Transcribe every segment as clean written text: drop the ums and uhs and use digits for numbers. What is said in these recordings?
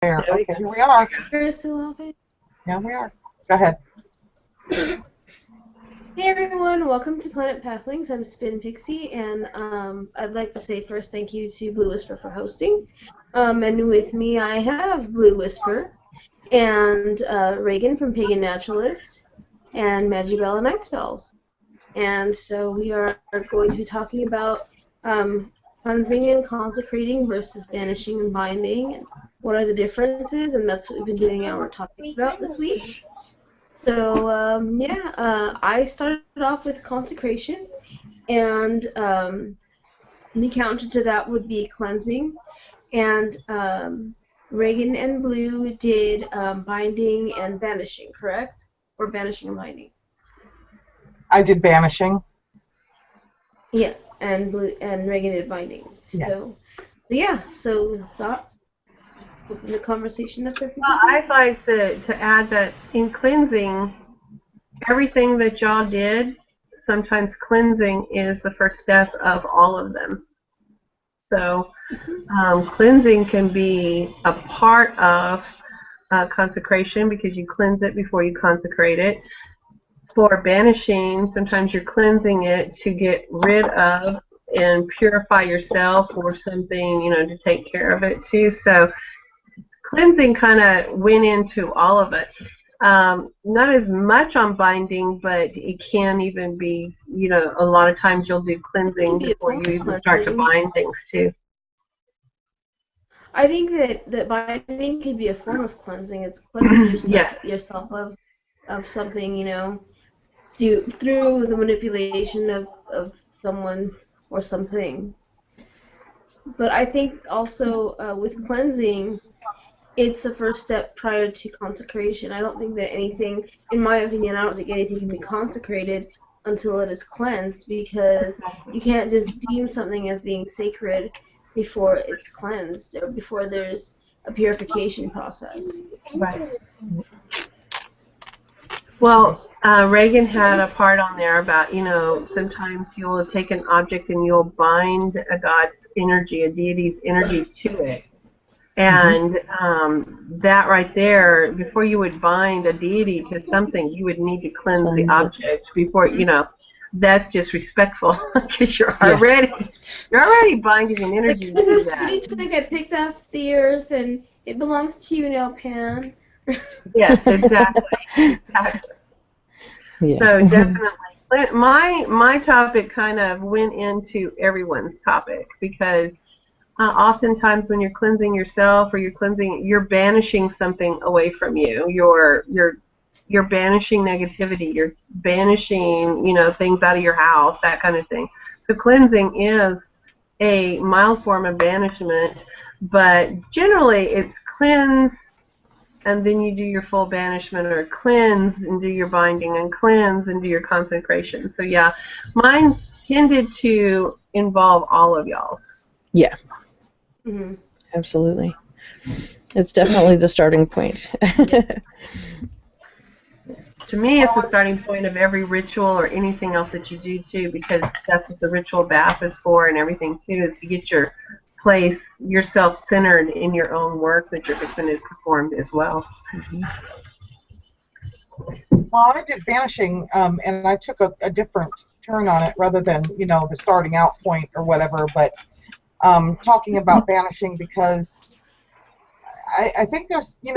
There. Okay, here we are. You're still open? Yeah, we are. Go ahead. Hey everyone, welcome to Planet Pathlings. I'm Spin Pixie, and I'd like to say first thank you to Blue Whisper for hosting. And with me I have Blue Whisper, and Reagan from Pagan Naturalist, and Magibella Night Spells. And so we are going to be talking about cleansing and consecrating versus banishing and binding, and what are the differences, and that's what we've been doing our topic about this week. So, I started off with consecration, and the counter to that would be cleansing, and Reagan and Blue did binding and banishing, correct? Or banishing and binding? I did banishing. Yeah, and Blue and Reagan did binding. So thoughts? Open the conversation up there. Well, I'd like to add that in cleansing, everything that y'all did, sometimes cleansing is the first step of all of them. So cleansing can be a part of consecration because you cleanse it before you consecrate it. For banishing, sometimes you're cleansing it to get rid of and purify yourself or something, to take care of it too. So cleansing kind of went into all of it. Not as much on binding, but it can even be, a lot of times you'll do cleansing before you even start to bind things too. I think that binding could be a form of cleansing. It's cleansing yourself of something, through the manipulation of someone or something. But I think also with cleansing, it's the first step prior to consecration. I don't think that anything, in my opinion, I don't think anything can be consecrated until it is cleansed, because you can't just deem something as being sacred before it's cleansed or before there's a purification process. Right. Well, Reagan had a part on there about, sometimes you'll take an object and you'll bind a god's energy, a deity's energy to it. And that right there, before you would bind a deity to something, you would need to cleanse the object before, that's just respectful because you're already binding an energy to that. This twig I picked off the earth and it belongs to you now, Pan. Yes, exactly. Yeah. So definitely, my topic kind of went into everyone's topic because oftentimes when you're cleansing yourself or you're banishing something away from you. You're banishing negativity. You're banishing, things out of your house, that kind of thing. So cleansing is a mild form of banishment, but generally it's cleanse and then you do your full banishment, or cleanse and do your binding, and cleanse and do your consecration. So yeah, mine tended to involve all of y'all's. Yeah. Mm-hmm. Absolutely. It's definitely the starting point. To me, it's the starting point of every ritual or anything else that you do too, because that's what the ritual bath is for, and everything too, is to get your place, yourself centered in your own work that you're going to perform as well. Mm-hmm. Well, I did banishing, and I took a different turn on it rather than, the starting out point or whatever, but talking about banishing because I think there's, a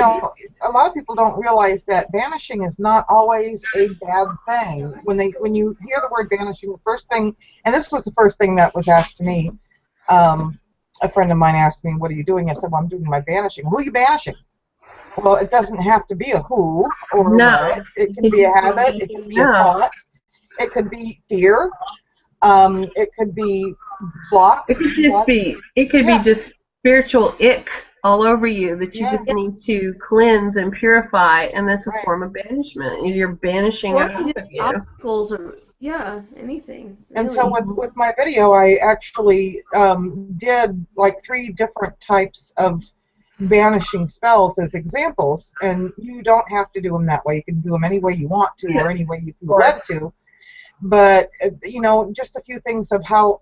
lot of people don't realize that banishing is not always a bad thing. When you hear the word banishing, the first thing, and this was the first thing that was asked to me, a friend of mine asked me, what are you doing? I said, well, I'm doing my banishing. Who are you banishing? Well, it doesn't have to be a who or what. It can be a habit. It can be a thought. It could be fear. It could be blocks. It could just be. It could be just spiritual ick all over you that you just need to cleanse and purify, and that's a form of banishment. You're banishing it out of you. Obstacles or anything. And so with my video, I actually did like 3 different types of banishing spells as examples, and you don't have to do them that way. You can do them any way you want to or any way you feel led to. But just a few things of how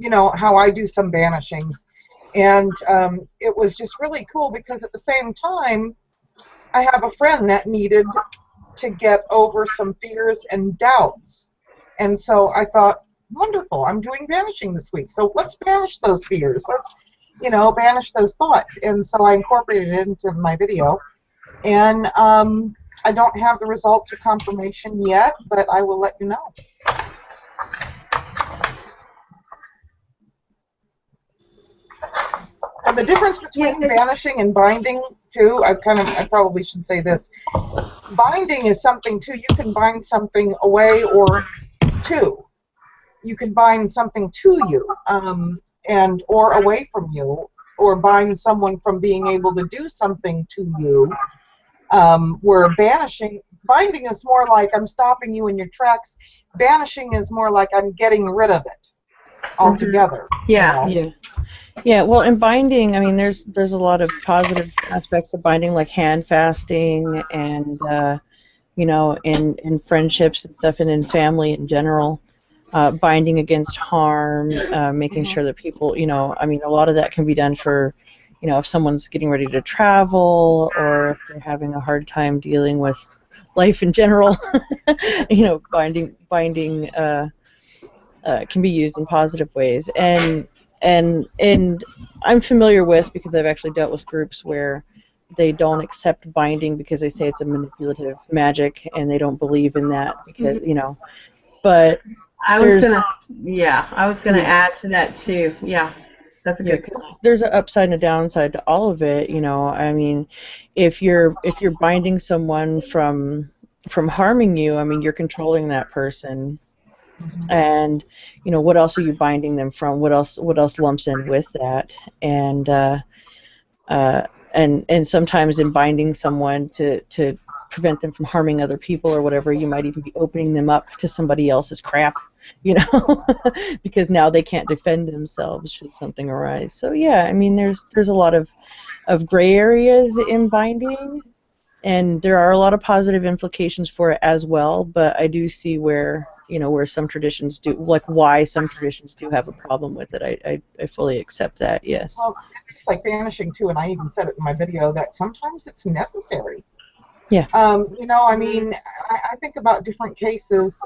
how I do some banishings. And it was just really cool because at the same time, I have a friend that needed to get over some fears and doubts. And so I thought, wonderful, I'm doing banishing this week. So let's banish those fears. Let's, banish those thoughts. And so I incorporated it into my video. And I don't have the results or confirmation yet, but I will let you know. And the difference between banishing and binding, too, I probably should say this. Binding is something, too, you can bind something away or to. You can bind something to you or away from you, or bind someone from being able to do something to you. Where binding is more like I'm stopping you in your tracks. Banishing is more like I'm getting rid of it altogether. Yeah. Yeah, well, in binding, I mean, there's a lot of positive aspects of binding, like hand fasting and, in friendships and stuff, and in family in general, binding against harm, making sure that people, I mean, a lot of that can be done for, if someone's getting ready to travel or if they're having a hard time dealing with life in general, binding can be used in positive ways. And I'm familiar with, because I've actually dealt with groups where they don't accept binding because they say it's a manipulative magic and they don't believe in that because but I was gonna add to that too. Yeah, that's a good point. There's an upside and a downside to all of it. I mean, if you're binding someone from harming you, I mean, you're controlling that person. And what else are you binding them from? What else lumps in with that? And sometimes in binding someone to prevent them from harming other people or whatever, you might even be opening them up to somebody else's crap, because now they can't defend themselves should something arise. So yeah, I mean, there's a lot of gray areas in binding, and there are a lot of positive implications for it as well. But I do see where some traditions do, like why some traditions do have a problem with it. I fully accept that, yes. Well, it's like banishing, too, and I even said it in my video that sometimes it's necessary. Yeah. I mean, I think about different cases,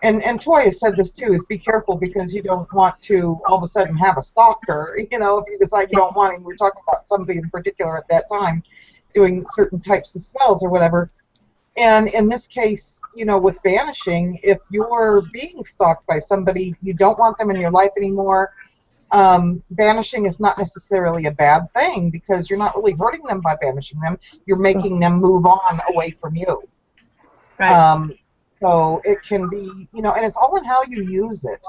and Toy has said this, too, is be careful because you don't want to all of a sudden have a stalker, if you decide you don't want him. We're talking about somebody in particular at that time doing certain types of spells or whatever. And in this case, with banishing, if you're being stalked by somebody, you don't want them in your life anymore, banishing is not necessarily a bad thing because you're not really hurting them by banishing them. You're making them move on away from you. Right. So it can be, and it's all in how you use it.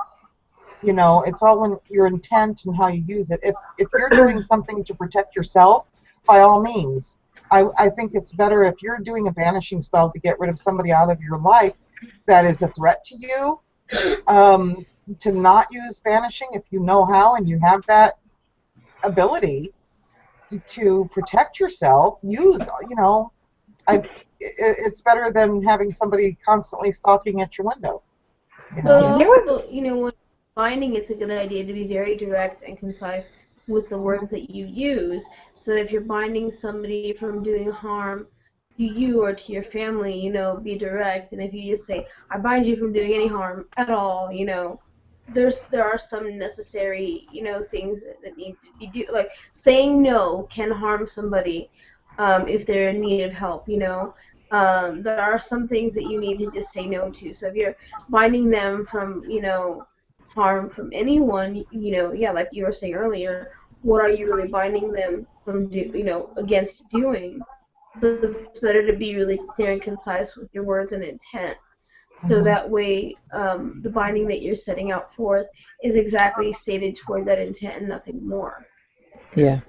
It's all in your intent and how you use it. If you're doing something to protect yourself, by all means. I think it's better if you're doing a banishing spell to get rid of somebody out of your life that is a threat to you, to not use banishing if you know how and you have that ability to protect yourself. It's better than having somebody constantly stalking at your window. But also, when binding, it's a good idea to be very direct and concise with the words that you use, so that if you're binding somebody from doing harm to you or to your family, be direct. And if you just say, I bind you from doing any harm at all, there are some necessary, things that need to be do. Like saying no can harm somebody if they're in need of help, There are some things that you need to just say no to. So if you're binding them from, harm from anyone, like you were saying earlier, what are you really binding them from, against doing? So it's better to be really clear and concise with your words and intent. So that way, the binding that you're setting out forth is exactly stated toward that intent and nothing more. Yeah.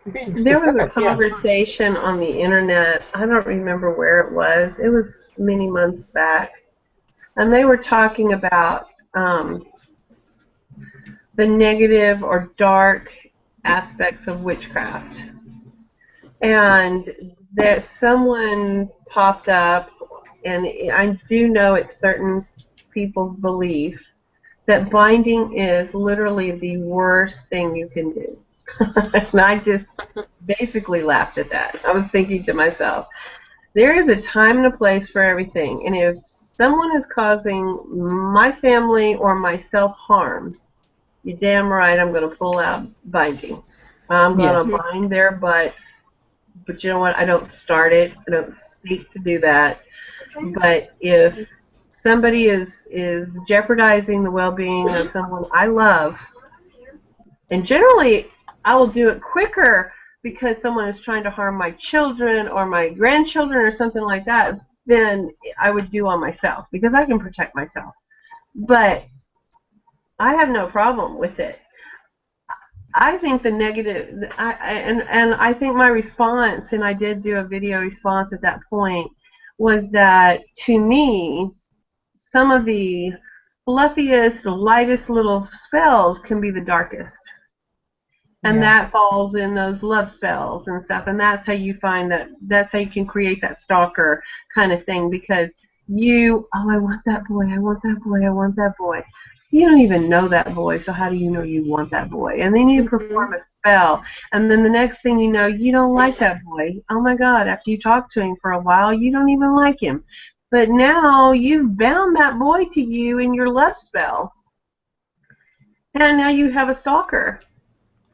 There was a conversation on the internet, I don't remember where it was many months back, and they were talking about the negative or dark aspects of witchcraft. And there's someone popped up, and I do know it's certain people's belief that binding is literally the worst thing you can do. And I just basically laughed at that. I was thinking to myself, there is a time and a place for everything, and if someone is causing my family or myself harm, you're damn right I'm going to pull out binding. I'm going to bind their butts, but you know what? I don't start it. I don't seek to do that. But if somebody is jeopardizing the well-being of someone I love, and generally I will do it quicker because someone is trying to harm my children or my grandchildren or something like that, than I would do on myself, because I can protect myself. But I have no problem with it. I think the negative, and I think my response, and I did do a video response at that point, was that to me, some of the fluffiest, lightest little spells can be the darkest. And that falls in those love spells and stuff, and that's how you find that, that's how you can create that stalker kind of thing, because you, oh, I want that boy, I want that boy, I want that boy. You don't even know that boy, so how do you know you want that boy? And then you perform a spell, and then the next thing you know, you don't like that boy. Oh my God, after you talk to him for a while, you don't even like him. But now you've bound that boy to you in your love spell, and now you have a stalker.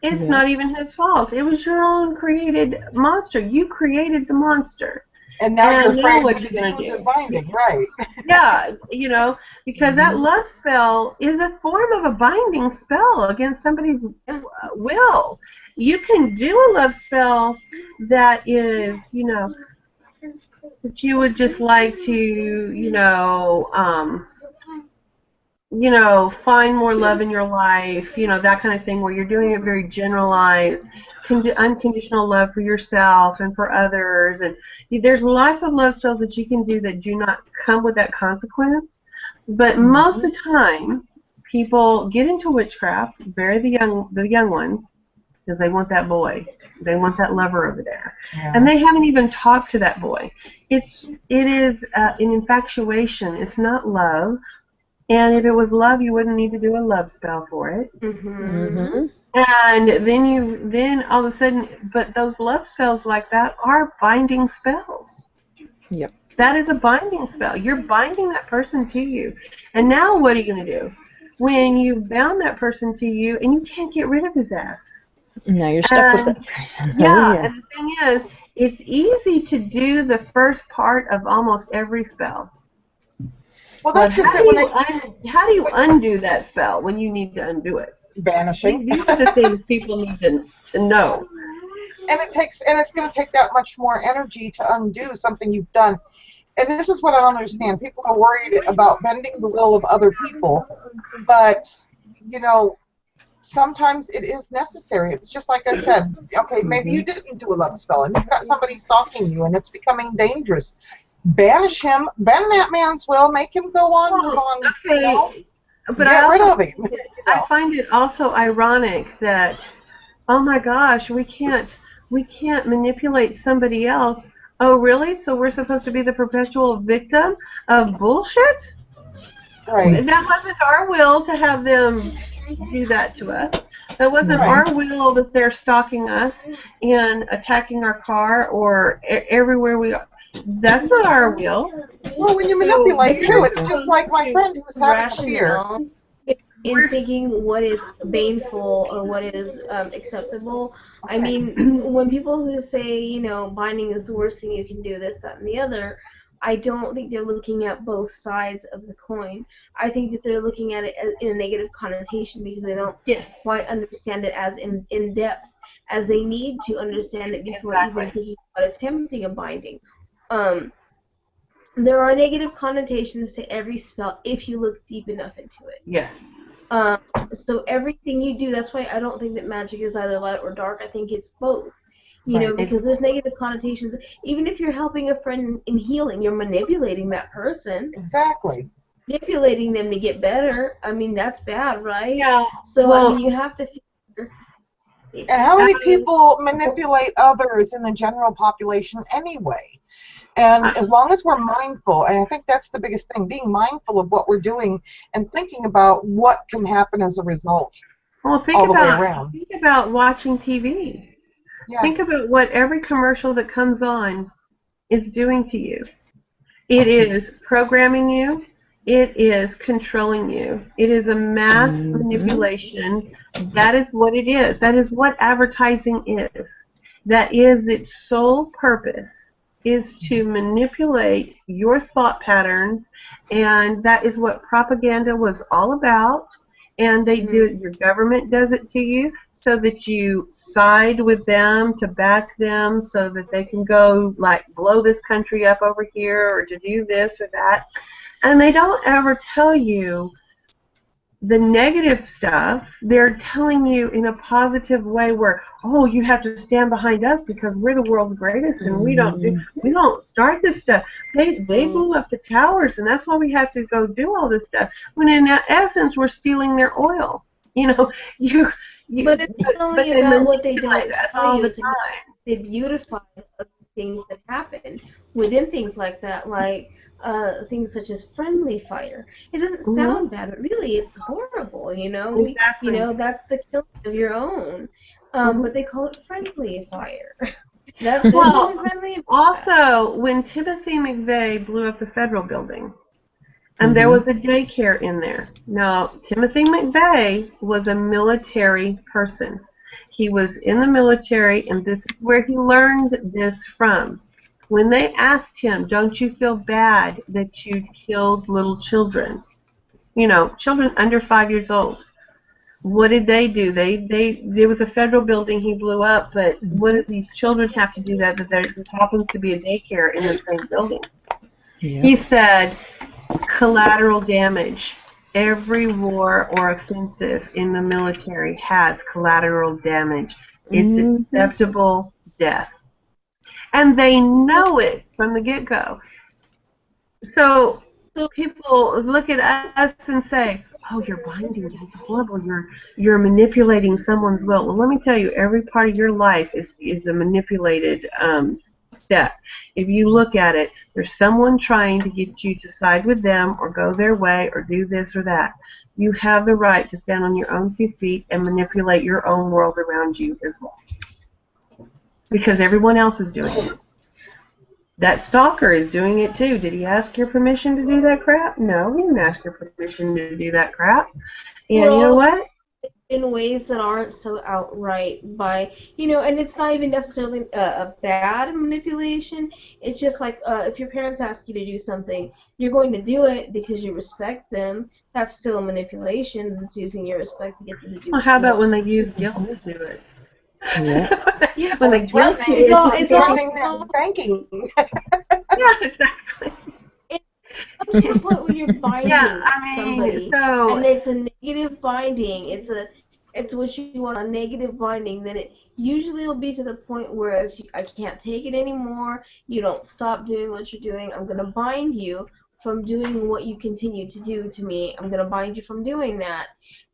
It's not even his fault. It was your own created monster. You created the monster. And now you're afraid what you're going to do. Binding, right? Yeah, you know, because that love spell is a form of a binding spell against somebody's will. You can do a love spell that is, you know, that you would just like to, you know, find more love in your life, you know, that kind of thing, where you're doing it very generalized, unconditional love for yourself and for others. And there's lots of love spells that you can do that do not come with that consequence. But most of the time, people get into witchcraft, bury the young ones, because they want that boy. They want that lover over there. Yeah. And they haven't even talked to that boy. It is an infatuation. It's not love. And if it was love, you wouldn't need to do a love spell for it. And then all of a sudden, but those love spells like that are binding spells. Yep. That is a binding spell. You're binding that person to you. And now what are you going to do? When you've bound that person to you and you can't get rid of his ass. Now you're stuck with that person. Yeah, and the thing is, it's easy to do the first part of almost every spell. Well, that's just it. How do you undo that spell when you need to undo it? Banishing. These are the things people need to know. And it's going to take that much more energy to undo something you've done. And this is what I don't understand. People are worried about bending the will of other people, but you know, sometimes it is necessary. It's just like I said. Okay, maybe you didn't do a love spell, and you've got somebody stalking you, and it's becoming dangerous. Banish him, bend that man's will, make him go on, move on. Okay. You know? But get rid of him. I find it also ironic that, oh my gosh, we can't manipulate somebody else. Oh really? So we're supposed to be the perpetual victim of bullshit? Right. That wasn't our will to have them do that to us. That wasn't our will that they're stalking us and attacking our car or everywhere we are. That's not our will. Well, when you manipulate too, it's just like my friend who was having a fear. In thinking what is baneful or what is acceptable. Okay. I mean, when people who say, you know, binding is the worst thing you can do, this, that, and the other, I don't think they're looking at both sides of the coin. I think that they're looking at it in a negative connotation because they don't quite understand it as in depth as they need to understand it before even thinking about attempting a binding. There are negative connotations to every spell if you look deep enough into it. Yes. So everything you do, that's why I don't think that magic is either light or dark. I think it's both. You know, because there's negative connotations. Even if you're helping a friend in healing, you're manipulating that person. Exactly. Manipulating them to get better. I mean, that's bad, right? Yeah. So, I mean, you have to figure. And how many people manipulate others in the general population anyway? And as long as we're mindful, and I think that's the biggest thing, being mindful of what we're doing and thinking about what can happen as a result Well, all the way around. think about watching TV. Yeah. Think about what every commercial that comes on is doing to you. It is programming you. It is controlling you. It is a mass manipulation. That is what it is. That is what advertising is. That is its sole purpose, is to manipulate your thought patterns, and that is what propaganda was all about. And they do it, your government does it to you so that you side with them, to back them, so that they can go like blow this country up over here or to do this or that. And they don't ever tell you the negative stuff. They're telling you in a positive way where, oh, you have to stand behind us because we're the world's greatest and we don't start this stuff. They blew up the towers and that's why we have to go do all this stuff. When in essence we're stealing their oil. You know, but it's not only they about what they don't manipulate us tell all you, the it's about they beautify things that happen within things like that, like things such as friendly fire. It doesn't sound bad, but really it's horrible, you know. Exactly. That's the killing of your own. But they call it friendly fire. That's Well, friendly. Also, when Timothy McVeigh blew up the federal building, and there was a daycare in there. Now, Timothy McVeigh was a military person. He was in the military, and this is where he learned this from. When they asked him, don't you feel bad that you killed little children? You know, children under 5 years old. What did they do? There was a federal building he blew up, but what did these children have to do that? But there happens to be a daycare in the same building. Yeah. He said, collateral damage. Every war or offensive in the military has collateral damage. It's acceptable death. And they know it from the get-go. So people look at us and say, oh, you're binding, that's horrible, you're manipulating someone's will. Well, let me tell you, every part of your life is a manipulated step. If you look at it, there's someone trying to get you to side with them or go their way or do this or that. You have the right to stand on your own 2 feet and manipulate your own world around you as well. Because everyone else is doing it. That stalker is doing it too. Did he ask your permission to do that crap? No, he didn't ask your permission to do that crap. And you know what? In ways that aren't so outright by, and it's not even necessarily a bad manipulation. It's just like if your parents ask you to do something, you're going to do it because you respect them. That's still a manipulation. It's using your respect to get them to do it. Well, how about when they use guilt to do it? Yeah. When they guilt you, it's all banking. Yeah, exactly. It's to the point when you're binding somebody, and it's a negative binding. It's what you want, a negative binding. Then it usually will be to the point where I can't take it anymore. You don't stop doing what you're doing. I'm gonna bind you from doing what you continue to do to me. I'm gonna bind you from doing that.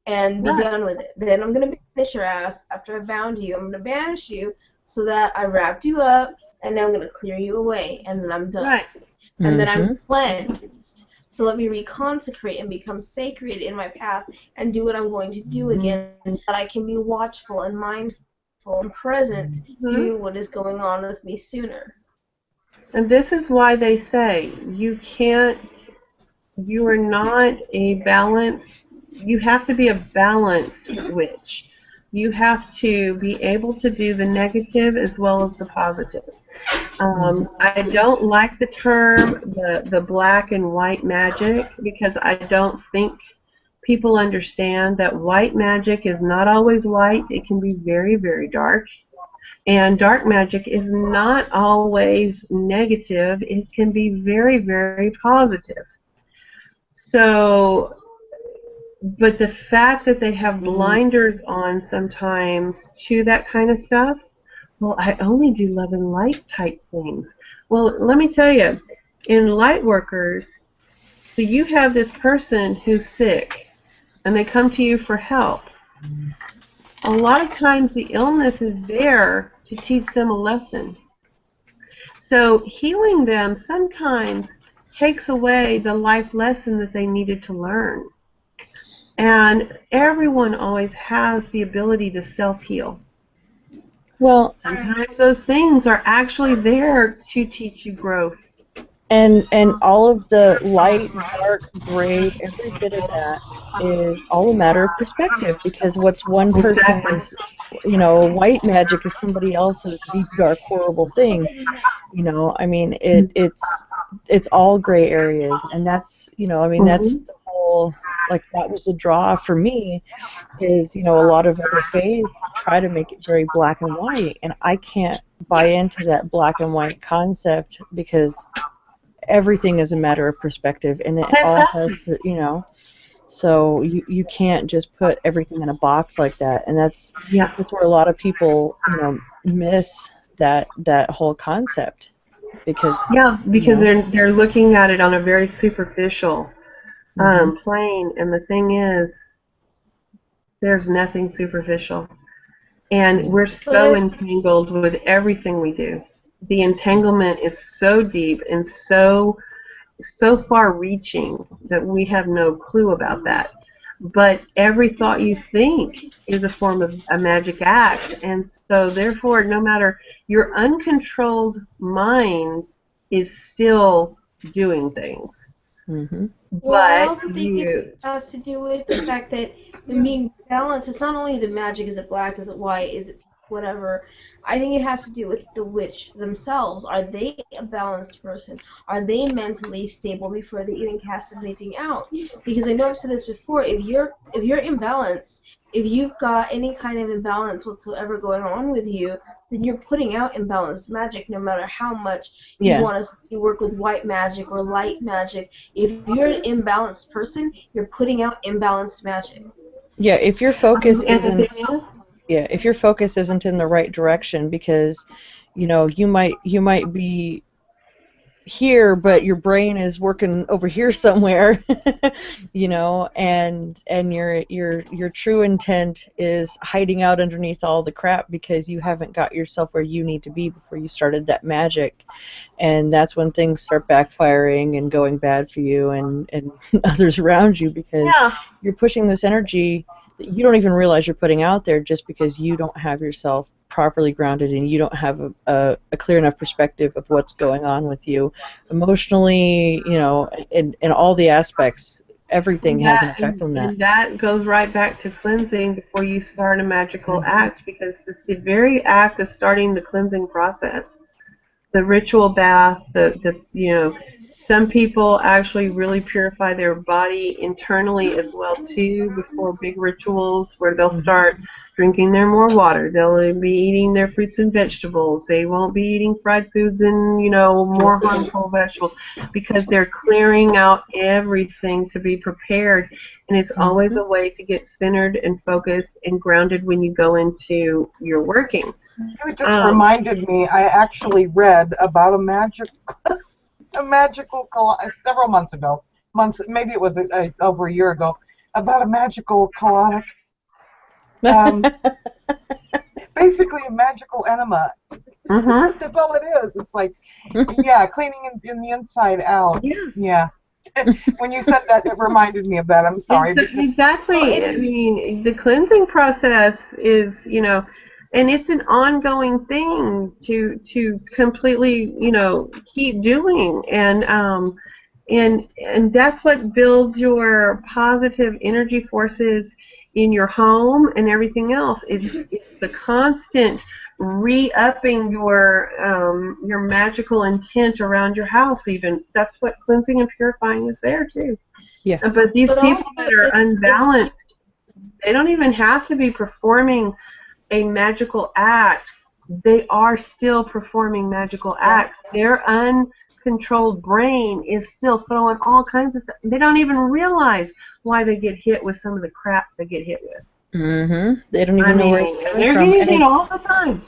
And be done with it. Then I'm going to banish your ass after I bound you. I'm going to banish you so that I wrapped you up, and then I'm going to clear you away, and then I'm done. Right. And then I'm cleansed. So let me reconsecrate and become sacred in my path and do what I'm going to do again, that I can be watchful and mindful and present to what is going on with me sooner. And this is why they say you are not a balanced. You have to be a balanced witch. You have to be able to do the negative as well as the positive. I don't like the term the black and white magic because I don't think people understand that white magic is not always white. It can be very, very dark. And dark magic is not always negative. It can be very, very positive. So, but the fact that they have blinders on sometimes to that kind of stuff, well, I only do love and light type things. Well, let me tell you, in light workers, so you have this person who's sick, and they come to you for help. A lot of times the illness is there to teach them a lesson. So healing them sometimes takes away the life lesson that they needed to learn. And everyone always has the ability to self-heal. Well, Sometimes those things are actually there to teach you growth. and all of the light, dark, gray, every bit of that is all a matter of perspective, because what's one person Exactly. is, you know, white magic is somebody else's deep, dark, horrible thing. You know, I mean, it's all gray areas, and that's, you know, I mean, that's the whole, like, that was the draw for me, is, you know, a lot of other faiths try to make it very black and white, and I can't buy into that black and white concept, because everything is a matter of perspective, and it all has to, you know, so you can't just put everything in a box like that, and that's where a lot of people, you know, miss that whole concept, because because they're looking at it on a very superficial plane, and the thing is, there's nothing superficial, and we're so entangled with everything we do. The entanglement is so deep and so far-reaching that we have no clue about that. But every thought you think is a form of a magic act, and so therefore, no matter, your uncontrolled mind is still doing things. Well, I also think it has to do with the fact that in being balanced, it's not only the magic, is it black, is it white, is it whatever. I think it has to do with the witch themselves. Are they a balanced person? Are they mentally stable before they even cast anything out? Because I know I've said this before, if you're imbalanced, if you've got any kind of imbalance whatsoever going on with you, then you're putting out imbalanced magic, no matter how much you want to work with white magic or light magic. If you're an imbalanced person, you're putting out imbalanced magic. Yeah, if your focus isn't if your focus isn't in the right direction, because, you know, you might be here, but your brain is working over here somewhere, you know, and your true intent is hiding out underneath all the crap, because you haven't got yourself where you need to be before you started that magic, and that's when things start backfiring and going bad for you and others around you, because you're pushing this energy that you don't even realize you're putting out there, just because you don't have yourself properly grounded and you don't have a clear enough perspective of what's going on with you emotionally, you know, in all the aspects. Everything has an effect on that. And that goes right back to cleansing before you start a magical act, because it's the very act of starting the cleansing process. The ritual bath, the you know, some people actually really purify their body internally as well too before big rituals, where they'll start drinking their more water. They'll be eating their fruits and vegetables. They won't be eating fried foods and, you know, more harmful vegetables, because they're clearing out everything to be prepared. And it's always a way to get centered and focused and grounded when you go into your working. It just reminded me, I actually read about a magical several months ago, maybe it was over a year ago, about a magical colonic, basically a magical enema. That's all it is. It's like, cleaning in the inside out. Yeah. When you said that, it reminded me of that. I'm sorry. Exactly. I mean, the cleansing process is, you know, and it's an ongoing thing to completely, you know, keep doing, and that's what builds your positive energy forces in your home and everything else. It's the constant re-upping your magical intent around your house. Even that's what cleansing and purifying is there too. Yeah. But these people that are unbalanced, they don't even have to be performing a magical act. They are still performing magical acts. Their uncontrolled brain is still throwing all kinds of stuff. They don't even realize why they get hit with some of the crap they get hit with. They don't even know where it's coming from. They're getting hit all the time.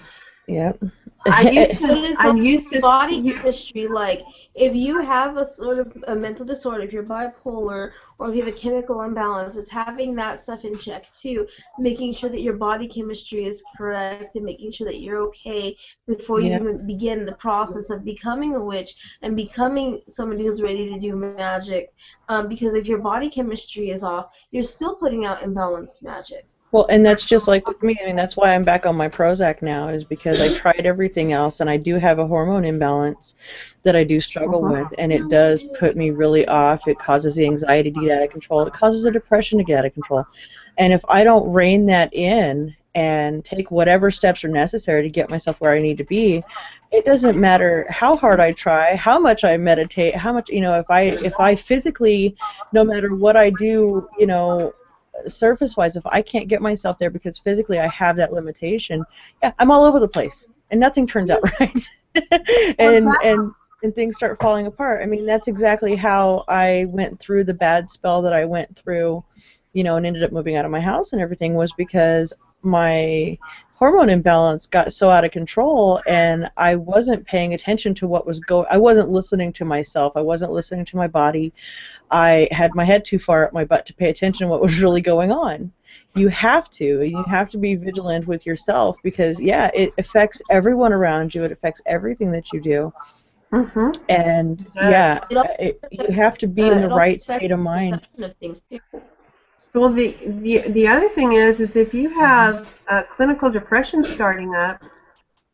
Yep. I'm used to body chemistry. Like, if you have a sort of a mental disorder, if you're bipolar, or if you have a chemical imbalance, it's having that stuff in check too, making sure that your body chemistry is correct and making sure that you're okay before you even begin the process of becoming a witch and becoming somebody who's ready to do magic. Because if your body chemistry is off, you're still putting out imbalanced magic. Well, and that's just like with me. I mean, that's why I'm back on my Prozac now, is because I tried everything else, and I do have a hormone imbalance that I do struggle with, and it does put me really off. It causes the anxiety to get out of control. It causes the depression to get out of control. And if I don't rein that in and take whatever steps are necessary to get myself where I need to be, it doesn't matter how hard I try, how much I meditate, how much, if I physically, no matter what I do, surface-wise, if I can't get myself there because physically I have that limitation, I'm all over the place, and nothing turns out right, and things start falling apart. I mean, that's exactly how I went through the bad spell that I went through, and ended up moving out of my house and everything, was because my hormone imbalance got so out of control, and I wasn't paying attention to what was going. I wasn't listening to myself. I wasn't listening to my body. I had my head too far up my butt to pay attention to what was really going on. You have to be vigilant with yourself, because it affects everyone around you. It affects everything that you do. And you have to be in the right state of mind. Well, the other thing is if you have clinical depression starting up,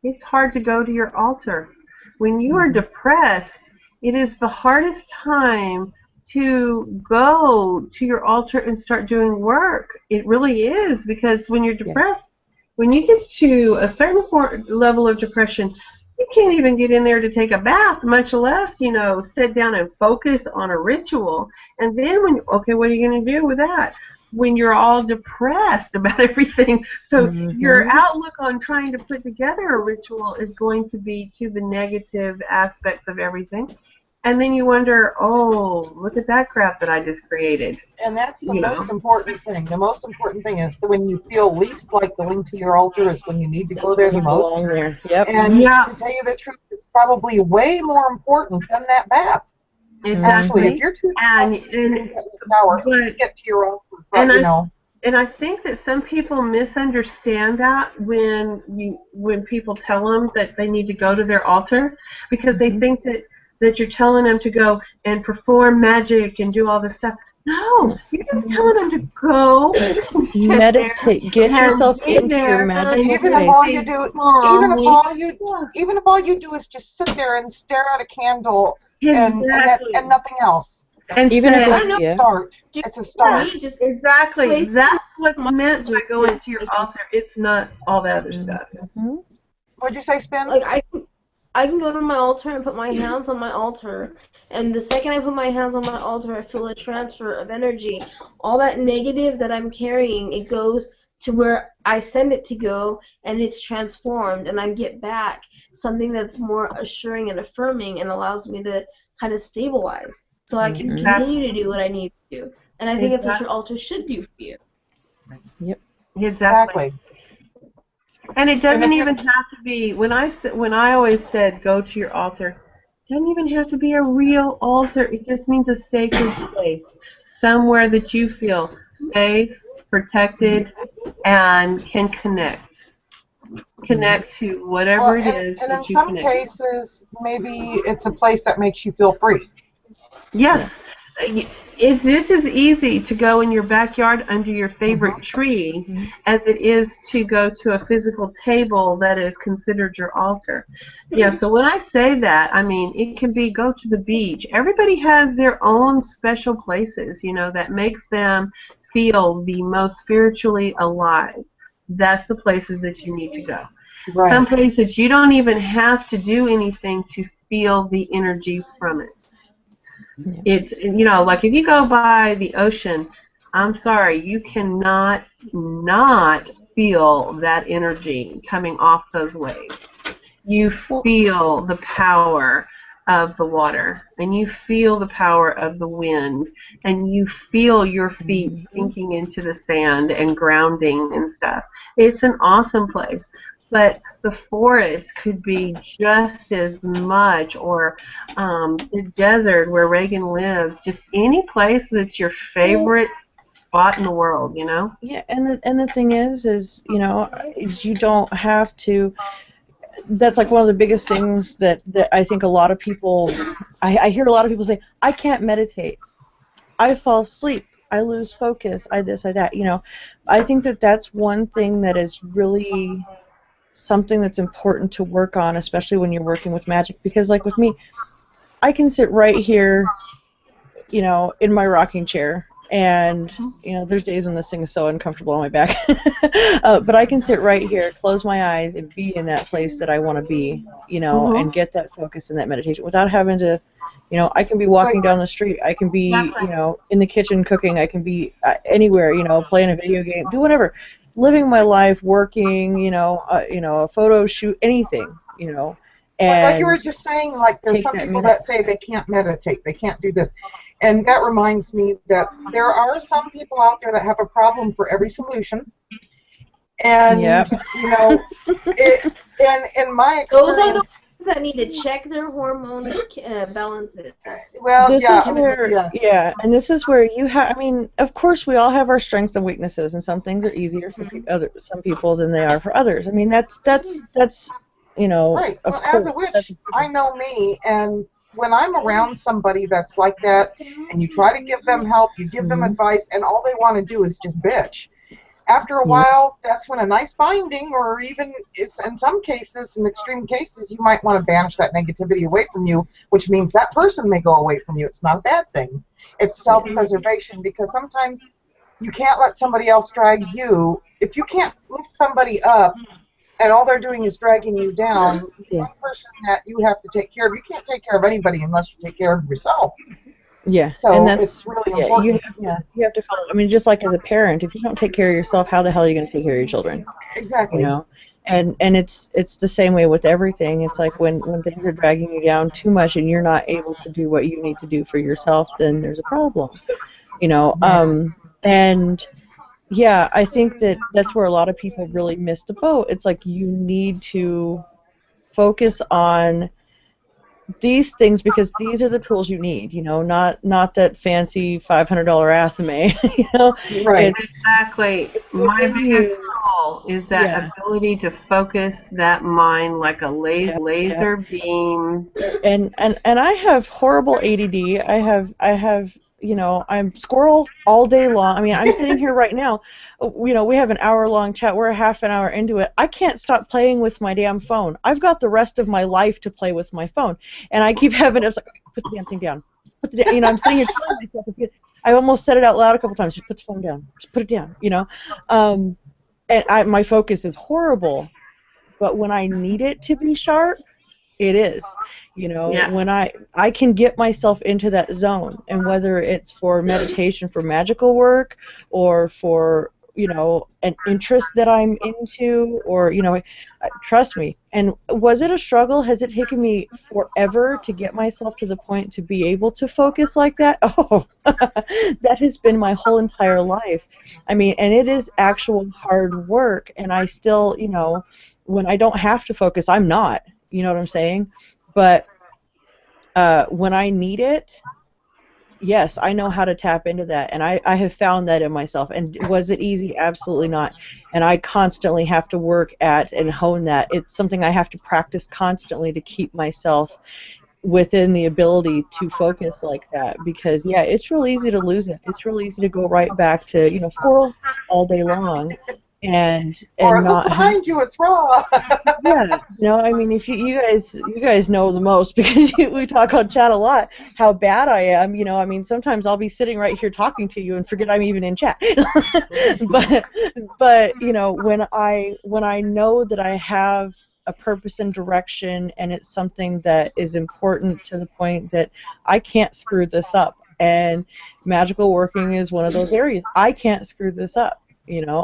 it's hard to go to your altar. When you are depressed, it is the hardest time to go to your altar and start doing work. It really is, because when you're depressed, when you get to a certain level of depression, you can't even get in there to take a bath, much less, sit down and focus on a ritual. And then what are you going to do with that? When you're all depressed about everything. So your outlook on trying to put together a ritual is going to be to the negative aspects of everything. And then you wonder, oh, look at that crap that I just created. And that's the most important thing. The most important thing is that when you feel least like going to your altar is when you need to go there the most. And to tell you the truth, it's probably way more important than that bath. Actually, if you're too depressed to get in the shower, just get to your altar. And I think that some people misunderstand that when people tell them that they need to go to their altar, because they think that you're telling them to go and perform magic and do all this stuff. No, you're just telling them to go meditate, get yourself into your magical space. Even if all you do is just sit there and stare at a candle and nothing else. And even if it's a start. Exactly. That's what's meant by going to your altar. It's not all that other stuff. What'd you say, Spin? Like I can go to my altar and put my hands on my altar, and the second I put my hands on my altar, I feel a transfer of energy. All that negative that I'm carrying, it goes to where I send it to go, and it's transformed, and I get back something that's more assuring and affirming and allows me to kind of stabilize, so I can continue to do what I need to do. And I think that's what your altar should do for you. Yep. Exactly. And it doesn't even have to be, when I always said go to your altar, it doesn't even have to be a real altar. It just means a sacred place, somewhere that you feel safe, protected, and can connect to whatever it is. And in some cases, maybe it's a place that makes you feel free. Yes. It's just as easy to go in your backyard under your favorite tree as it is to go to a physical table that is considered your altar. So when I say that, I mean it can be go to the beach. Everybody has their own special places, that makes them feel the most spiritually alive. That's the places that you need to go. Right. Some places you don't even have to do anything to feel the energy from it. It's, like if you go by the ocean, I'm sorry, you cannot not feel that energy coming off those waves. You feel the power of the water, and you feel the power of the wind, and you feel your feet sinking into the sand and grounding and stuff. It's an awesome place. but the forest could be just as much, or the desert where Reagan lives, just any place that's your favorite spot in the world, you know? Yeah, and the thing is is you don't have to. That's like one of the biggest things that I think a lot of people. I hear a lot of people say, I can't meditate. I fall asleep. I lose focus. I this, I that. I think that that's one thing that is really something that's important to work on, especially when you're working with magic. Because, like with me, I can sit right here, in my rocking chair, and there's days when this thing is so uncomfortable on my back, but I can sit right here, close my eyes, and be in that place that I want to be, and get that focus and that meditation without having to. I can be walking down the street. I can be, in the kitchen cooking. I can be anywhere, playing a video game, do whatever, living my life, working, a photo shoot, anything, And like you were just saying, like there's some people that say they can't meditate, they can't do this, and that reminds me that there are some people out there that have a problem for every solution, and Yep. in my experience, Those are the ones that need to check their hormone balances. well, This yeah, is where, and this is where you have. I mean, of course, we all have our strengths and weaknesses, and some things are easier for some people than they are for others. I mean, that's right. Of Well, course, as a witch, I know me, and when I'm around somebody that's like that, and you try to give them help, you give them advice, and all they want to do is just bitch. After a while, that's when a nice binding, or even in some cases, in extreme cases, you might want to banish that negativity away from you, which means that person may go away from you. It's not a bad thing. It's self-preservation, because sometimes you can't let somebody else drag you. If you can't lift somebody up, and all they're doing is dragging you down, one person that you have to take care of, you can't take care of anybody unless you take care of yourself. Yeah, So and that's it's really important. You have to follow. I mean, just like as a parent, if you don't take care of yourself, how the hell are you going to take care of your children? Exactly. And it's the same way with everything. It's like when things are dragging you down too much and you're not able to do what you need to do for yourself, then there's a problem. And yeah, I think that's where a lot of people really miss the boat. It's like you need to focus on these things because these are the tools you need, not that fancy $500 Athame, Right. Exactly. My biggest tool is that ability to focus that mind like a laser beam. And I have horrible ADD. I have I'm squirrel all day long. I mean, I'm sitting here right now. We have an hour-long chat. We're a half an hour into it. I can't stop playing with my damn phone. I've got the rest of my life to play with my phone, and I keep having it's like, put the damn thing down. I'm sitting here telling myself. I almost said it out loud a couple times. Just put the phone down. Just put it down. And my focus is horrible. But when I need it to be sharp, it is. When I can get myself into that zone, and whether it's for meditation, for magical work, or for an interest that I'm into, or trust me. And was it a struggle? Has it taken me forever to get myself to the point to be able to focus like that? Oh, that has been my whole entire life. I mean, and it is actual hard work, and I still, when I don't have to focus, I'm not. You know what I'm saying? But when I need it, yes, I know how to tap into that, and I have found that in myself. And was it easy? Absolutely not. And I constantly have to work at and hone that. It's something I have to practice constantly to keep myself within the ability to focus like that, because it's real easy to lose it. It's real easy to go right back to squirrel all day long. And or not look behind you, it's raw. Yeah, I mean, if you guys know the most, because we talk on chat a lot how bad I am. I mean, sometimes I'll be sitting right here talking to you and forget I'm even in chat. but when I know that I have a purpose and direction, and it's something that is important to the point that I can't screw this up, and magical working is one of those areas. I can't screw this up.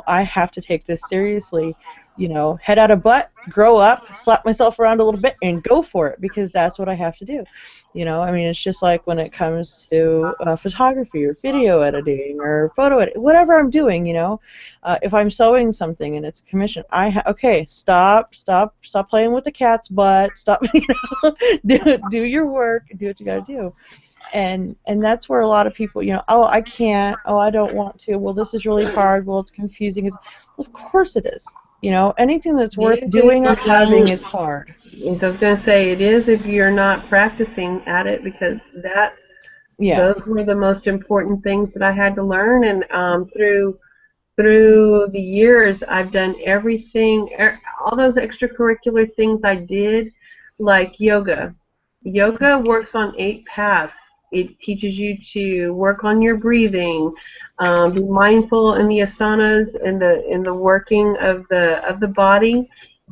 I have to take this seriously, you know, head out of butt, grow up, slap myself around a little bit, and go for it, because that's what I have to do. You know, I mean, it's just like when it comes to photography or video editing or photo editing, whatever I'm doing, you know. If I'm sewing something and it's a commission, okay, stop playing with the cat's butt, stop, you know, do your work, do what you got to do. And that's where a lot of people, you know, oh, I can't, oh, I don't want to, well, this is really hard, well, it's confusing. Of course it is. You know, anything that's worth doing or having is hard. I was going to say, it is if you're not practicing at it, because those were the most important things that I had to learn. And through the years, I've done everything, all those extracurricular things I did, like yoga. Yoga works on 8 paths. It teaches you to work on your breathing, be mindful in the asanas and the working of the body,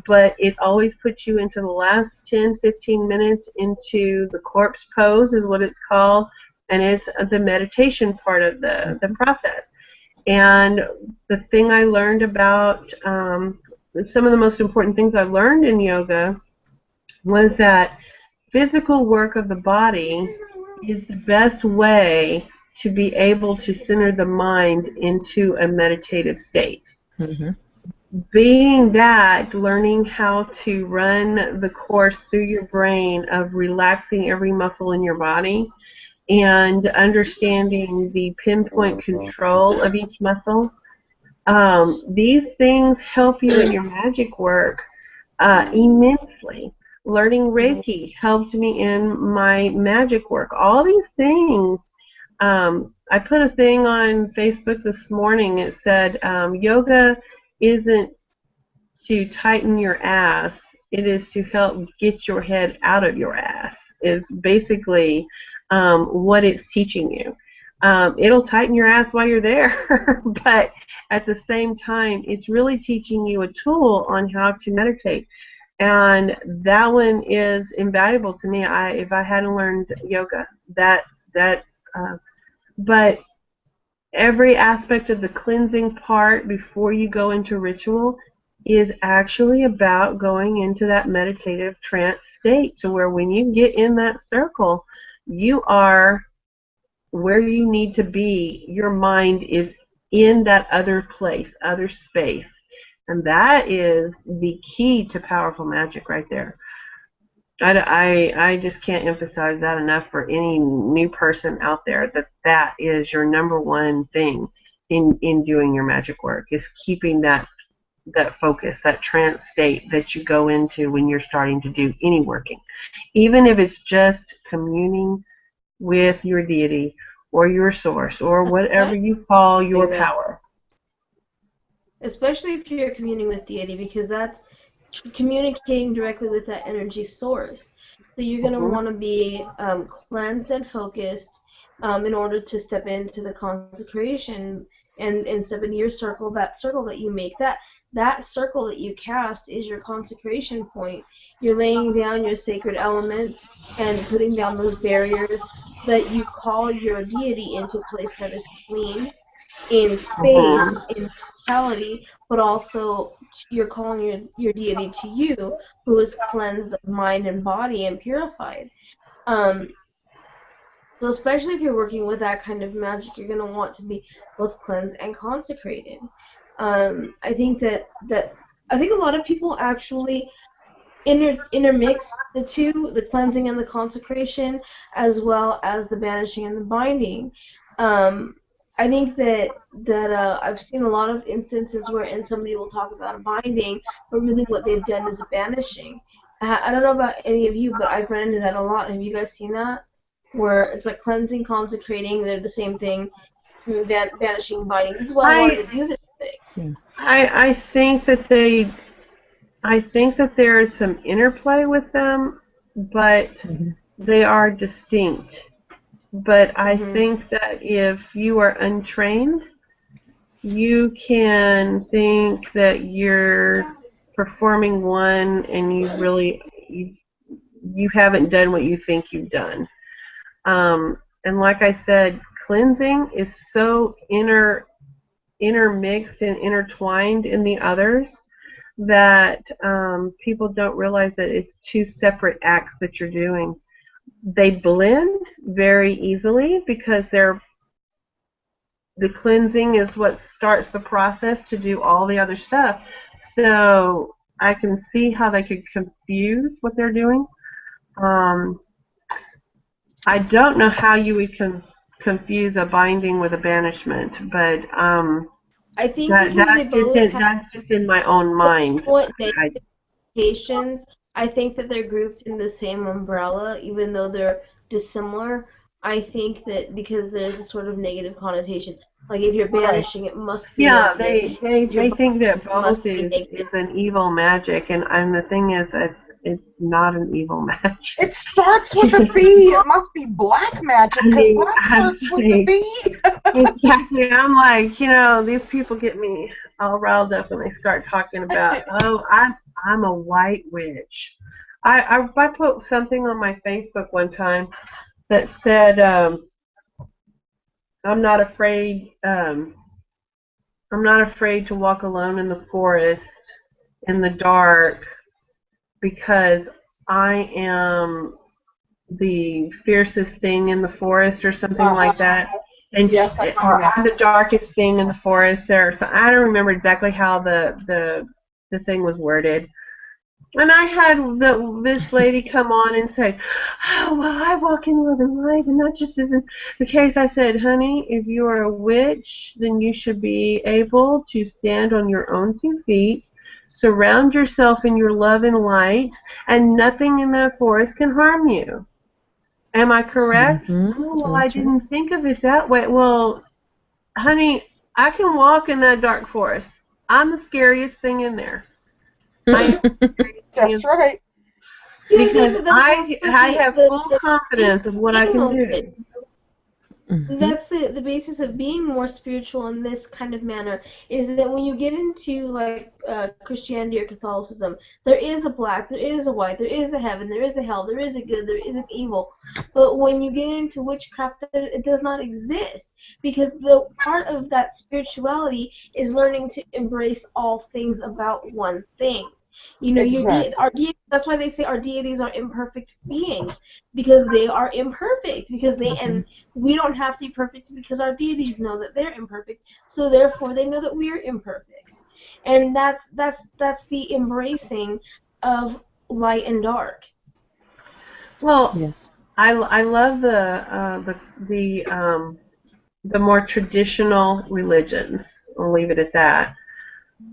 but it always puts you into the last 10-15 minutes into the corpse pose, is what it's called, and it's the meditation part of the process. And the thing I learned about, some of the most important things I learned in yoga was that physical work of the body is the best way to be able to center the mind into a meditative state. Mm-hmm. Being that, learning how to run the course through your brain of relaxing every muscle in your body and understanding the pinpoint control of each muscle, these things help you in your magic work immensely. Learning Reiki helped me in my magic work. All these things, I put a thing on Facebook this morning. It said, yoga isn't to tighten your ass, it is to help get your head out of your ass, is basically what it's teaching you. It'll tighten your ass while you're there, but at the same time, it's really teaching you a tool on how to meditate. And that one is invaluable to me. If I hadn't learned yoga, but every aspect of the cleansing part before you go into ritual is actually about going into that meditative trance state, to where when you get in that circle, you are where you need to be. Your mind is in that other place, other space. And that is the key to powerful magic right there. I just can't emphasize that enough for any new person out there, that is your number one thing in doing your magic work, is keeping that focus, that trance state that you go into when you're starting to do any working. Even if it's just communing with your deity or your source or whatever you call your power. Especially if you're communing with deity, because that's communicating directly with that energy source. So you're going to want to be cleansed and focused in order to step into the consecration and step into your circle. That circle that you make, that circle that you cast is your consecration point. You're laying down your sacred elements and putting down those barriers so that you call your deity into a place that is clean, in space, in totality, but also you're calling your deity to you, who is cleansed of mind and body and purified. So especially if you're working with that kind of magic, you're going to want to be both cleansed and consecrated. I think that a lot of people actually intermix the two, the cleansing and the consecration, as well as the banishing and the binding. I think that I've seen a lot of instances wherein somebody will talk about a binding, but really what they've done is a banishing. I don't know about any of you, but I've run into that a lot. Have you guys seen that? Where it's like cleansing, consecrating, they're the same thing. Banishing, binding. This is why I wanted to do this thing. I think that there is some interplay with them, but they are distinct. But I think that if you are untrained, you can think that you're performing one and you haven't done what you think you've done. And like I said, cleansing is so intermixed and intertwined in the others that people don't realize that it's two separate acts that you're doing. They blend very easily because the cleansing is what starts the process to do all the other stuff. So I can see how they could confuse what they're doing. I don't know how you would confuse a binding with a banishment, but I think because that's just in my own mind. What negations? I think that they're grouped in the same umbrella, even though they're dissimilar. I think that because there's a sort of negative connotation, like if you're banishing, it must be. Yeah, negative. they think that both is an evil magic, and the thing is that it's not an evil magic. It starts with a B. It must be black magic because black starts with a B. Exactly. I'm like, these people get me all riled up when they start talking about, oh, I'm a white witch. I put something on my Facebook one time that said, I'm not afraid to walk alone in the forest in the dark because I am the fiercest thing in the forest or something like that. And yes, I'm the darkest thing in the forest. So I don't remember exactly how the thing was worded. And I had this lady come on and say, oh, well, I walk in love and light, and that just isn't the case. I said, honey, if you are a witch, then you should be able to stand on your own 2 feet, surround yourself in your love and light, and nothing in that forest can harm you. Am I correct? Mm-hmm. Oh, well, I didn't think of it that way. Well, honey, I can walk in that dark forest. I'm the scariest thing in there. That's right. Because I have full confidence of what I can do. Mm-hmm. That's the basis of being more spiritual in this kind of manner, is that when you get into like Christianity or Catholicism, there is a black, there is a white, there is a heaven, there is a hell, there is a good, there is an evil. But when you get into witchcraft, it does not exist, because the part of that spirituality is learning to embrace all things about one thing. Exactly. That's why they say our deities are imperfect beings, because they are imperfect. And we don't have to be perfect because our deities know that they're imperfect. So therefore, they know that we are imperfect, and that's the embracing of light and dark. Well, yes. I love the more traditional religions. I'll leave it at that.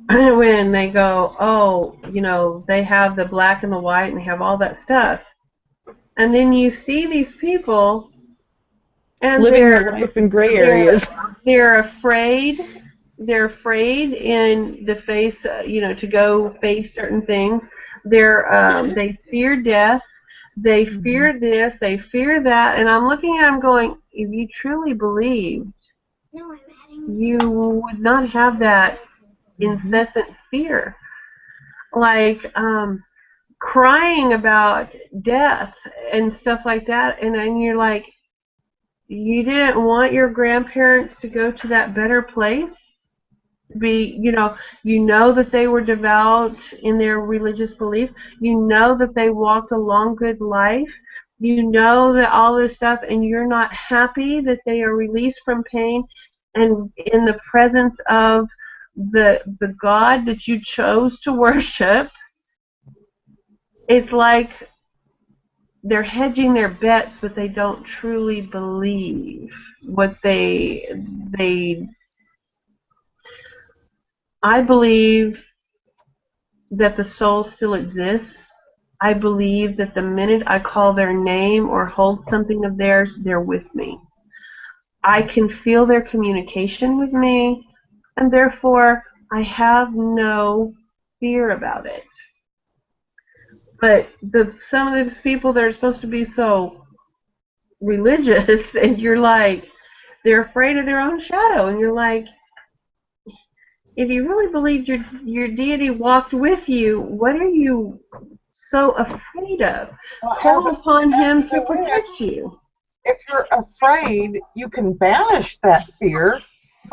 When they go, oh, they have the black and the white and they have all that stuff. And then you see these people and living their life in gray areas. They're afraid. They're afraid in the face, to go face certain things. They fear death. They fear this. They fear that. And I'm looking at them going, if you truly believed, you would not have that incessant fear, like crying about death and stuff like that, and then you're like, you didn't want your grandparents to go to that better place, that they were devout in their religious beliefs, that they walked a long good life, that all this stuff, and you're not happy that they are released from pain and in the presence of the God that you chose to worship. It's like they're hedging their bets, but they don't truly believe what they I believe that the soul still exists. I believe that the minute I call their name or hold something of theirs, they're with me. I can feel their communication with me, and therefore I have no fear about it. But some of these people that are supposed to be so religious, and you're like, they're afraid of their own shadow, and you're like, if you really believed your deity walked with you, what are you so afraid of? Call upon him to protect you. If you're afraid, you can banish that fear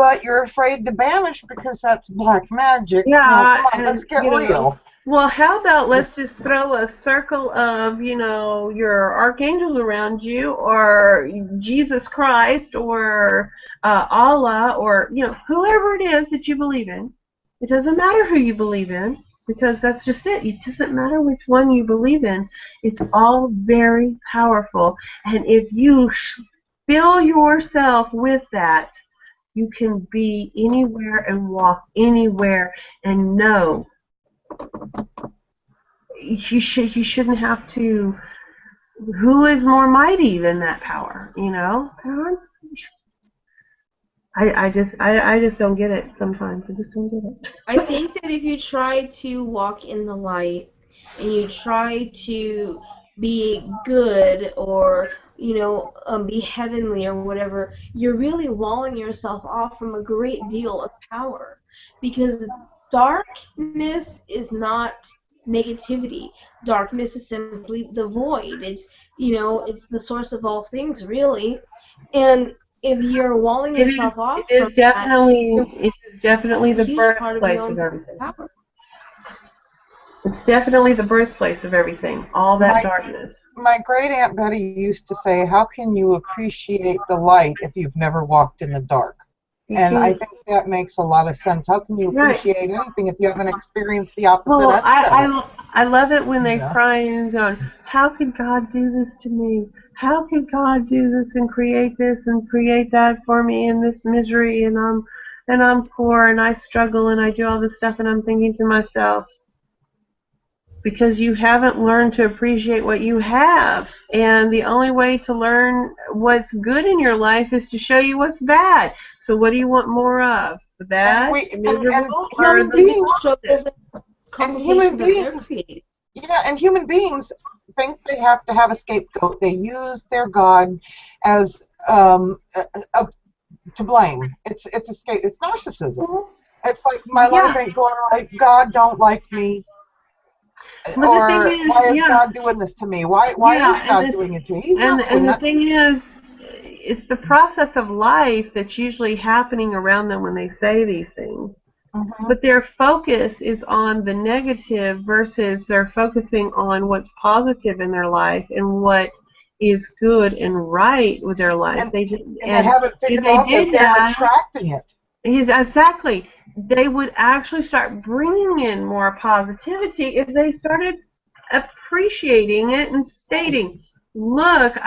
but you're afraid to banish because that's black magic. Yeah, Come on, and, let's get you know, real. well, how about let's just throw a circle of, your archangels around you, or Jesus Christ, or Allah, or, whoever it is that you believe in. It doesn't matter who you believe in, because that's just it. It doesn't matter which one you believe in. It's all very powerful. And if you fill yourself with that, you can be anywhere and walk anywhere and know. You shouldn't have to. Who is more mighty than that power? I just don't get it sometimes. I just don't get it. I think that if you try to walk in the light and you try to be good or be heavenly or whatever, you're really walling yourself off from a great deal of power, because darkness is not negativity. Darkness is simply the void. It's it's the source of all things, really. And if you're walling yourself off It is definitely the huge part of birthplace your of own everything. power. It's definitely the birthplace of everything. All that darkness. My great Aunt Betty used to say, "How can you appreciate the light if you've never walked in the dark?" And I think that makes a lot of sense. How can you appreciate anything if you haven't experienced the opposite end of it? I love it when they cry and go, "How could God do this to me? How could God do this and create this and create that for me in this misery, and I'm poor and I struggle and I do all this stuff," and I'm thinking to myself, because you haven't learned to appreciate what you have. And the only way to learn what's good in your life is to show you what's bad. So what do you want more of? The bad, miserable, or the human beings, and human beings think they have to have a scapegoat. They use their God as to blame. It's narcissism. It's like, my life ain't going right. God don't like me. Or why is God doing this to me? Why is God doing it to me? And the thing is, it's the process of life that's usually happening around them when they say these things. Mm-hmm. But their focus is on the negative versus they're focusing on what's positive in their life and what is good and right with their life. And they haven't figured out that they're attracting it. Exactly. They would actually start bringing in more positivity if they started appreciating it and stating, "Look,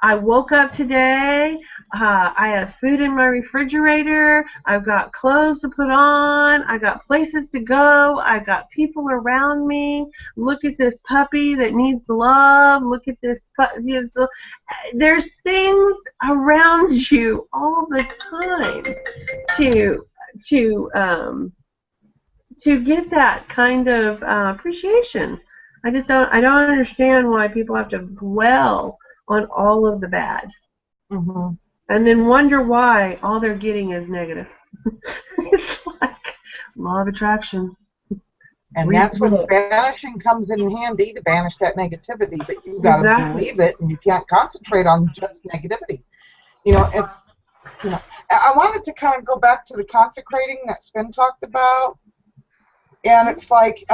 I woke up today, I have food in my refrigerator, I've got clothes to put on, I got places to go, I've got people around me, look at this puppy that needs love, look at this there's things around you all the time to get that kind of appreciation. I don't understand why people have to dwell on all of the bad, and then wonder why all they're getting is negative. It's like law of attraction. And that's when banishing comes in handy, to banish that negativity. But you've got to believe it, and you can't concentrate on just negativity. I wanted to kind of go back to the consecrating that Spin talked about, and it's like,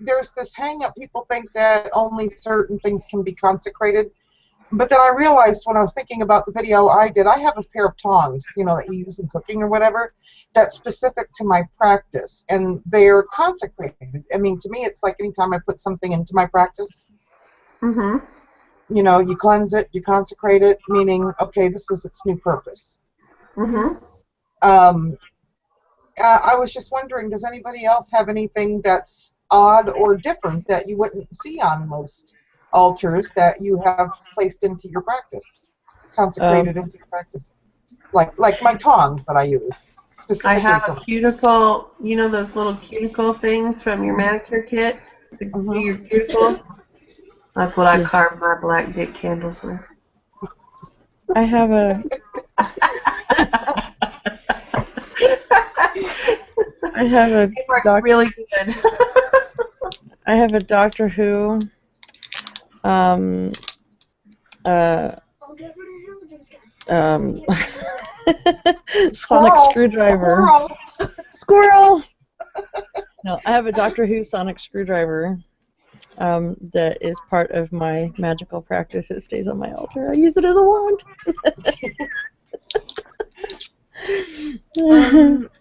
there's this hang-up. People think that only certain things can be consecrated. But then I realized when I was thinking about the video I did, I have a pair of tongs, that you use in cooking or whatever, that's specific to my practice. And they're consecrated. I mean, to me, it's like anytime I put something into my practice, you cleanse it, you consecrate it, meaning, okay, this is its new purpose. I was just wondering, does anybody else have anything that's odd or different that you wouldn't see on most altars that you have placed into your practice, consecrated into your practice, like my tongs that I use. I have a cuticle, those little cuticle things from your manicure kit, your cuticles. That's what I carve my black dick candles with. I have a really good. I have a Doctor Who Sonic screwdriver. Squirrel! No, I have a Doctor Who sonic screwdriver that is part of my magical practice. It stays on my altar. I use it as a wand.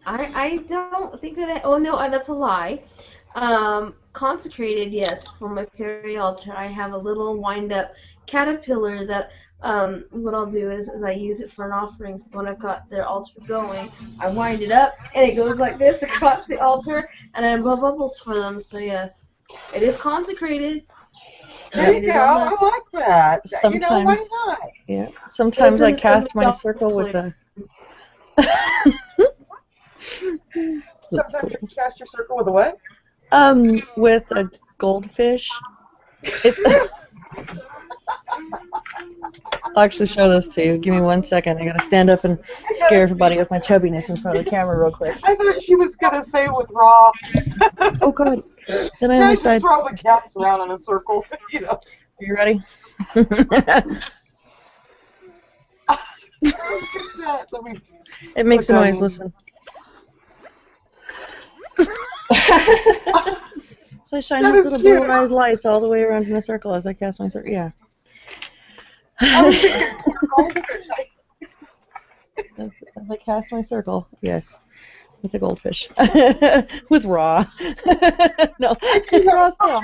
I don't think that oh no, that's a lie. Consecrated, yes, for my Peri altar. I have a little wind-up caterpillar that what I'll do is I use it for an offering. So when I've got their altar going, I wind it up and it goes like this across the altar, and I blow bubbles for them. So yes, it is consecrated. There you go. I like that. Sometimes, you know, why not? Yeah. Sometimes I cast my circle with a. Sometimes you cast your circle with a what? With a goldfish. It's. I'll actually show this to you. Give me 1 second. I gotta stand up and scare everybody with my chubbiness in front of the camera real quick. I thought she was gonna say with raw. Oh God. Then I Now almost you died. throw the cats around in a circle. You know. Are you ready? Let me. It makes a Look, noise. Listen. So I shine That these is little cute. polarized lights all the way around in a circle as I cast my circle. Yeah. I was thinking goldfish. As I cast my circle. Yes. With a goldfish. With raw. No. Raw still.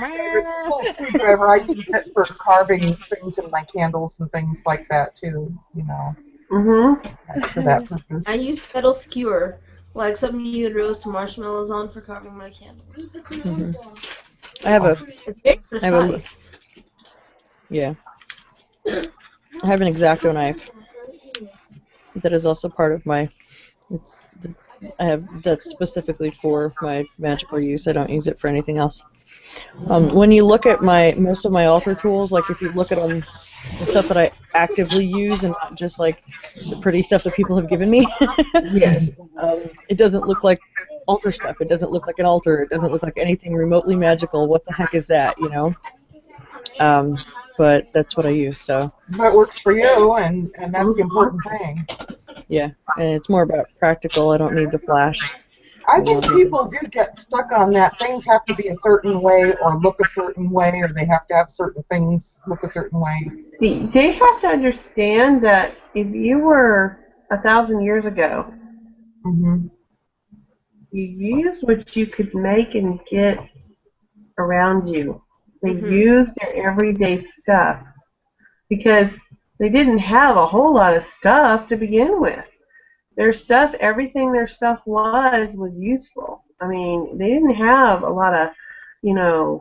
Screwdriver. I use it for carving things in my candles and things like that too. You know. For that purpose. I use metal skewer, like something you would roast marshmallows on for carving my candles. I have a. It's very I have a- precise. Yeah. I have an X-Acto knife that is also part of my. I have that's specifically for my magical use. I don't use it for anything else. When you look at most of my altar tools, like if you look at them, the stuff that I actively use and not just like the pretty stuff that people have given me, Yes. it doesn't look like altar stuff. It doesn't look like an altar. It doesn't look like anything remotely magical. What the heck is that, you know? But that's what I use, so. But it works for you, and that's the important thing. Yeah, and it's more about practical. I don't need the flash. I think people do get stuck on that. Things have to be a certain way or look a certain way, or they have to have certain things look a certain way. They have to understand that if you were 1,000 years ago, you used what you could make and get around you. They used their everyday stuff because they didn't have a whole lot of stuff to begin with. Their stuff, everything their stuff was useful. I mean, they didn't have a lot of, a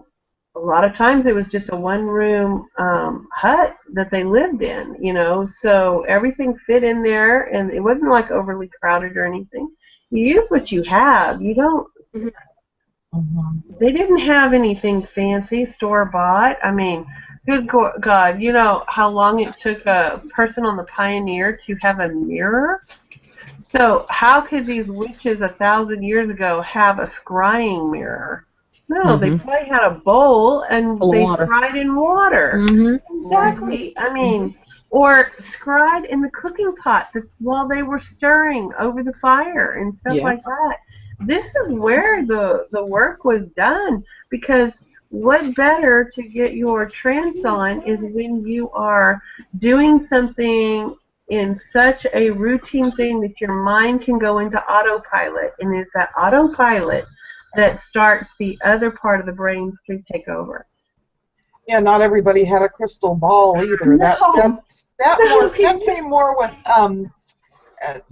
lot of times it was just a one-room hut that they lived in, so everything fit in there, and it wasn't like overly crowded or anything. You use what you have. You don't. They didn't have anything fancy, store-bought. I mean, good God, you know how long it took a person on the Pioneer to have a mirror? So how could these witches 1,000 years ago have a scrying mirror? No, they probably had a bowl and they scryed in water. Exactly. I mean, or scryed in the cooking pot while they were stirring over the fire and stuff like that. This is where the work was done, because what better to get your trance on is when you are doing something in such a routine thing that your mind can go into autopilot, and it's that autopilot that starts the other part of the brain to take over. Yeah, not everybody had a crystal ball either. No. That came more with that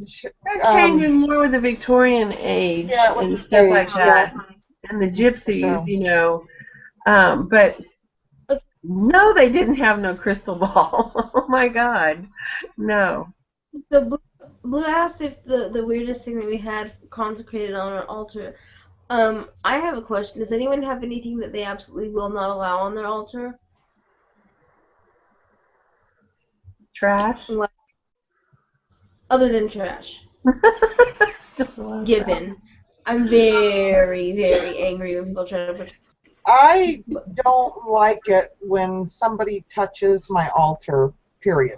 came in more with the Victorian age and stuff like that, and the gypsies, but no, they didn't have no crystal ball. Oh my God, no. So Blue asked if the weirdest thing that we had consecrated on our altar. I have a question. Does anyone have anything that they absolutely will not allow on their altar? Trash. Other than trash. Given. I'm very, very angry when people try to put. I don't like it when somebody touches my altar, period.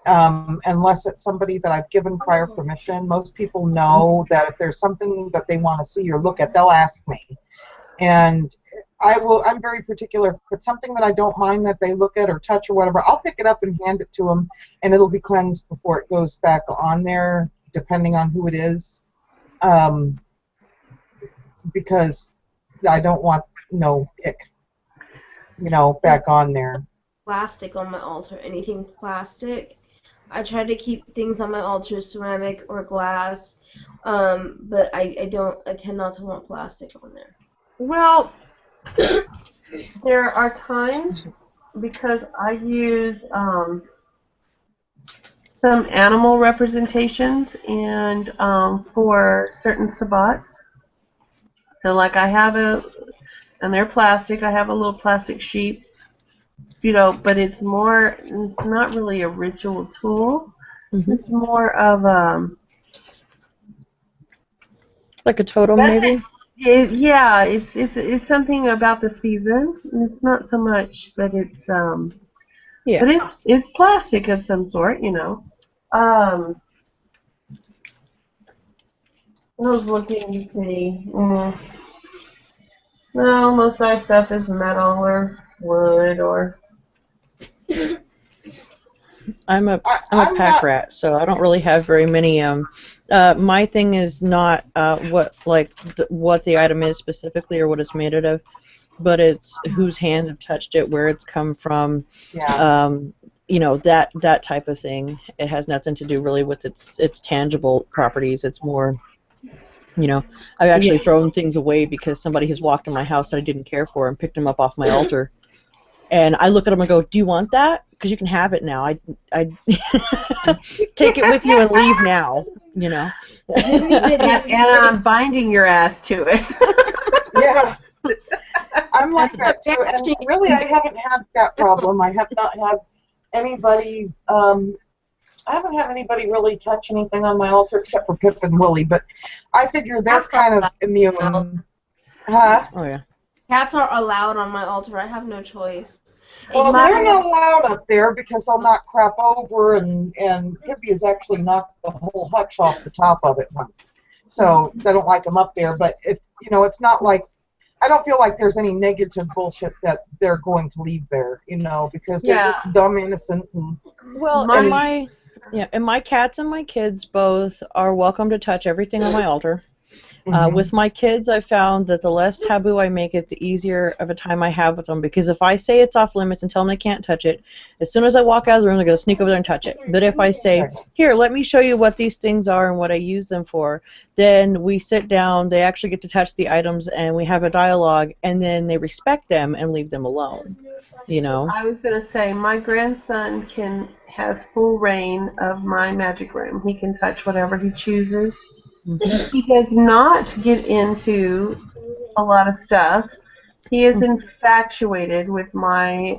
unless it's somebody that I've given prior permission. Most people know that if there's something that they want to see or look at, they'll ask me. And I'm very particular. If it's something that I don't mind that they look at or touch or whatever, I'll pick it up and hand it to them, and it'll be cleansed before it goes back on there, depending on who it is. Because I don't want no ick, back on there. Plastic on my altar, anything plastic. I try to keep things on my altar ceramic or glass, but I tend not to want plastic on there. Well, there are times, because I use some animal representations and for certain sabbats. So like and they're plastic, I have a little plastic sheep, but it's not really a ritual tool. Mm-hmm. It's more of like a totem, maybe? It's something about the season. It's not so much that it's but it's plastic of some sort, I was looking to see. No, most of my stuff is metal or wood or. I'm a pack rat, so I don't really have very many. My thing is not what the item is specifically or what it's made out of, but it's whose hands have touched it, where it's come from. Yeah. That type of thing. It has nothing to do really with its tangible properties. It's more, I've actually thrown things away because somebody has walked in my house that I didn't care for and picked them up off my altar. And I look at them and go, "Do you want that? Because you can have it now. I take it with you and leave now." And I'm binding your ass to it. Yeah. I'm like that too, and really I haven't had that problem. I have not had anybody. I haven't had anybody really touch anything on my altar except for Pip and Willie, but I figure they're kind of immune. Huh? Oh yeah. Cats are allowed on my altar. I have no choice. Well, they're not allowed up there because they'll knock crap over, and Pippi has actually knocked the whole hutch off the top of it once. So they don't like them up there, but it's not like, I don't feel like there's any negative bullshit that they're going to leave there, because they're just dumb, innocent. And my cats and my kids both are welcome to touch everything on my altar. With my kids, I found that the less taboo I make it, the easier of a time I have with them. Because if I say it's off limits and tell them they can't touch it, as soon as I walk out of the room, they're going to sneak over there and touch it. But if I say, "Here, let me show you what these things are and what I use them for," then we sit down, they actually get to touch the items, and we have a dialogue, and then they respect them and leave them alone. I was going to say, my grandson has full reign of my magic room. He can touch whatever he chooses. He does not get into a lot of stuff. He is infatuated with my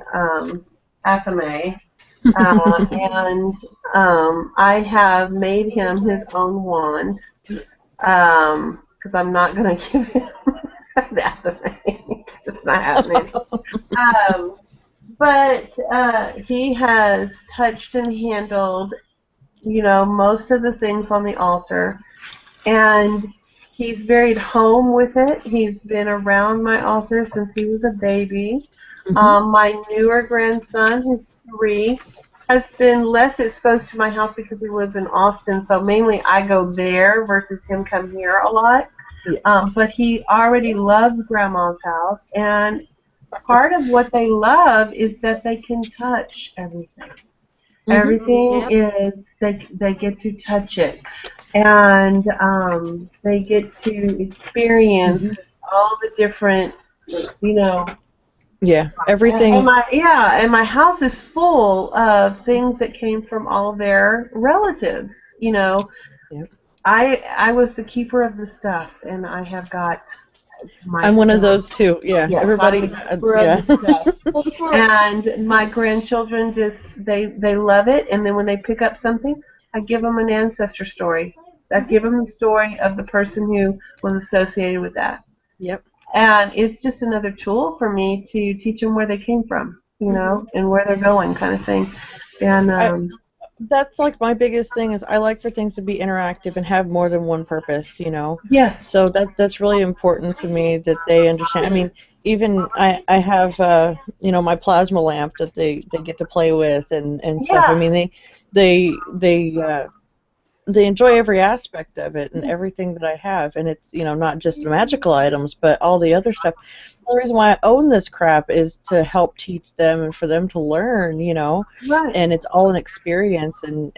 Athame, and I have made him his own wand because I'm not going to give him the Athame. It's not happening. But he has touched and handled, most of the things on the altar. And he's very at home with it. He's been around my altar since he was a baby. My newer grandson, who's 3, has been less exposed to my house because he lives in Austin. So mainly I go there versus him come here a lot. But he already loves Grandma's house. And part of what they love is that they can touch everything. Everything is, they get to touch it. And they get to experience all the different, everything. And my house is full of things that came from all their relatives. I was the keeper of the stuff, and I have got. I'm one of those too. Yeah, yes, everybody. And my grandchildren they love it, and then when they pick up something, I give them an ancestor story. I give them the story of the person who was associated with that. Yep. And it's just another tool for me to teach them where they came from, and where they're going, kind of thing. And that's like my biggest thing is I like for things to be interactive and have more than one purpose, you know. Yeah. So that's really important to me that they understand. I mean, even I have you know, my plasma lamp that they get to play with and stuff. I Yeah. mean, they enjoy every aspect of it and everything that I have, and it's, you know, not just the magical items, but all the other stuff. The reason why I own this crap is to help teach them and for them to learn, you know, Right. and it's all an experience, and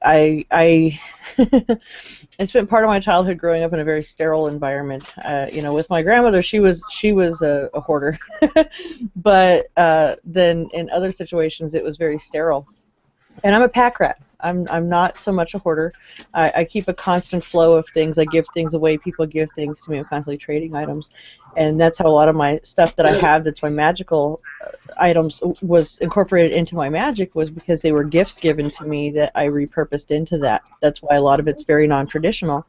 I I spent part of my childhood growing up in a very sterile environment. You know, with my grandmother, she was a hoarder, but then in other situations it was very sterile. And I'm a pack rat. I'm not so much a hoarder. I keep a constant flow of things. I give things away. People give things to me. I'm constantly trading items, and that's how a lot of my stuff that I have that's my magical items was incorporated into my magic, was because they were gifts given to me that I repurposed into that. That's why a lot of it's very non-traditional.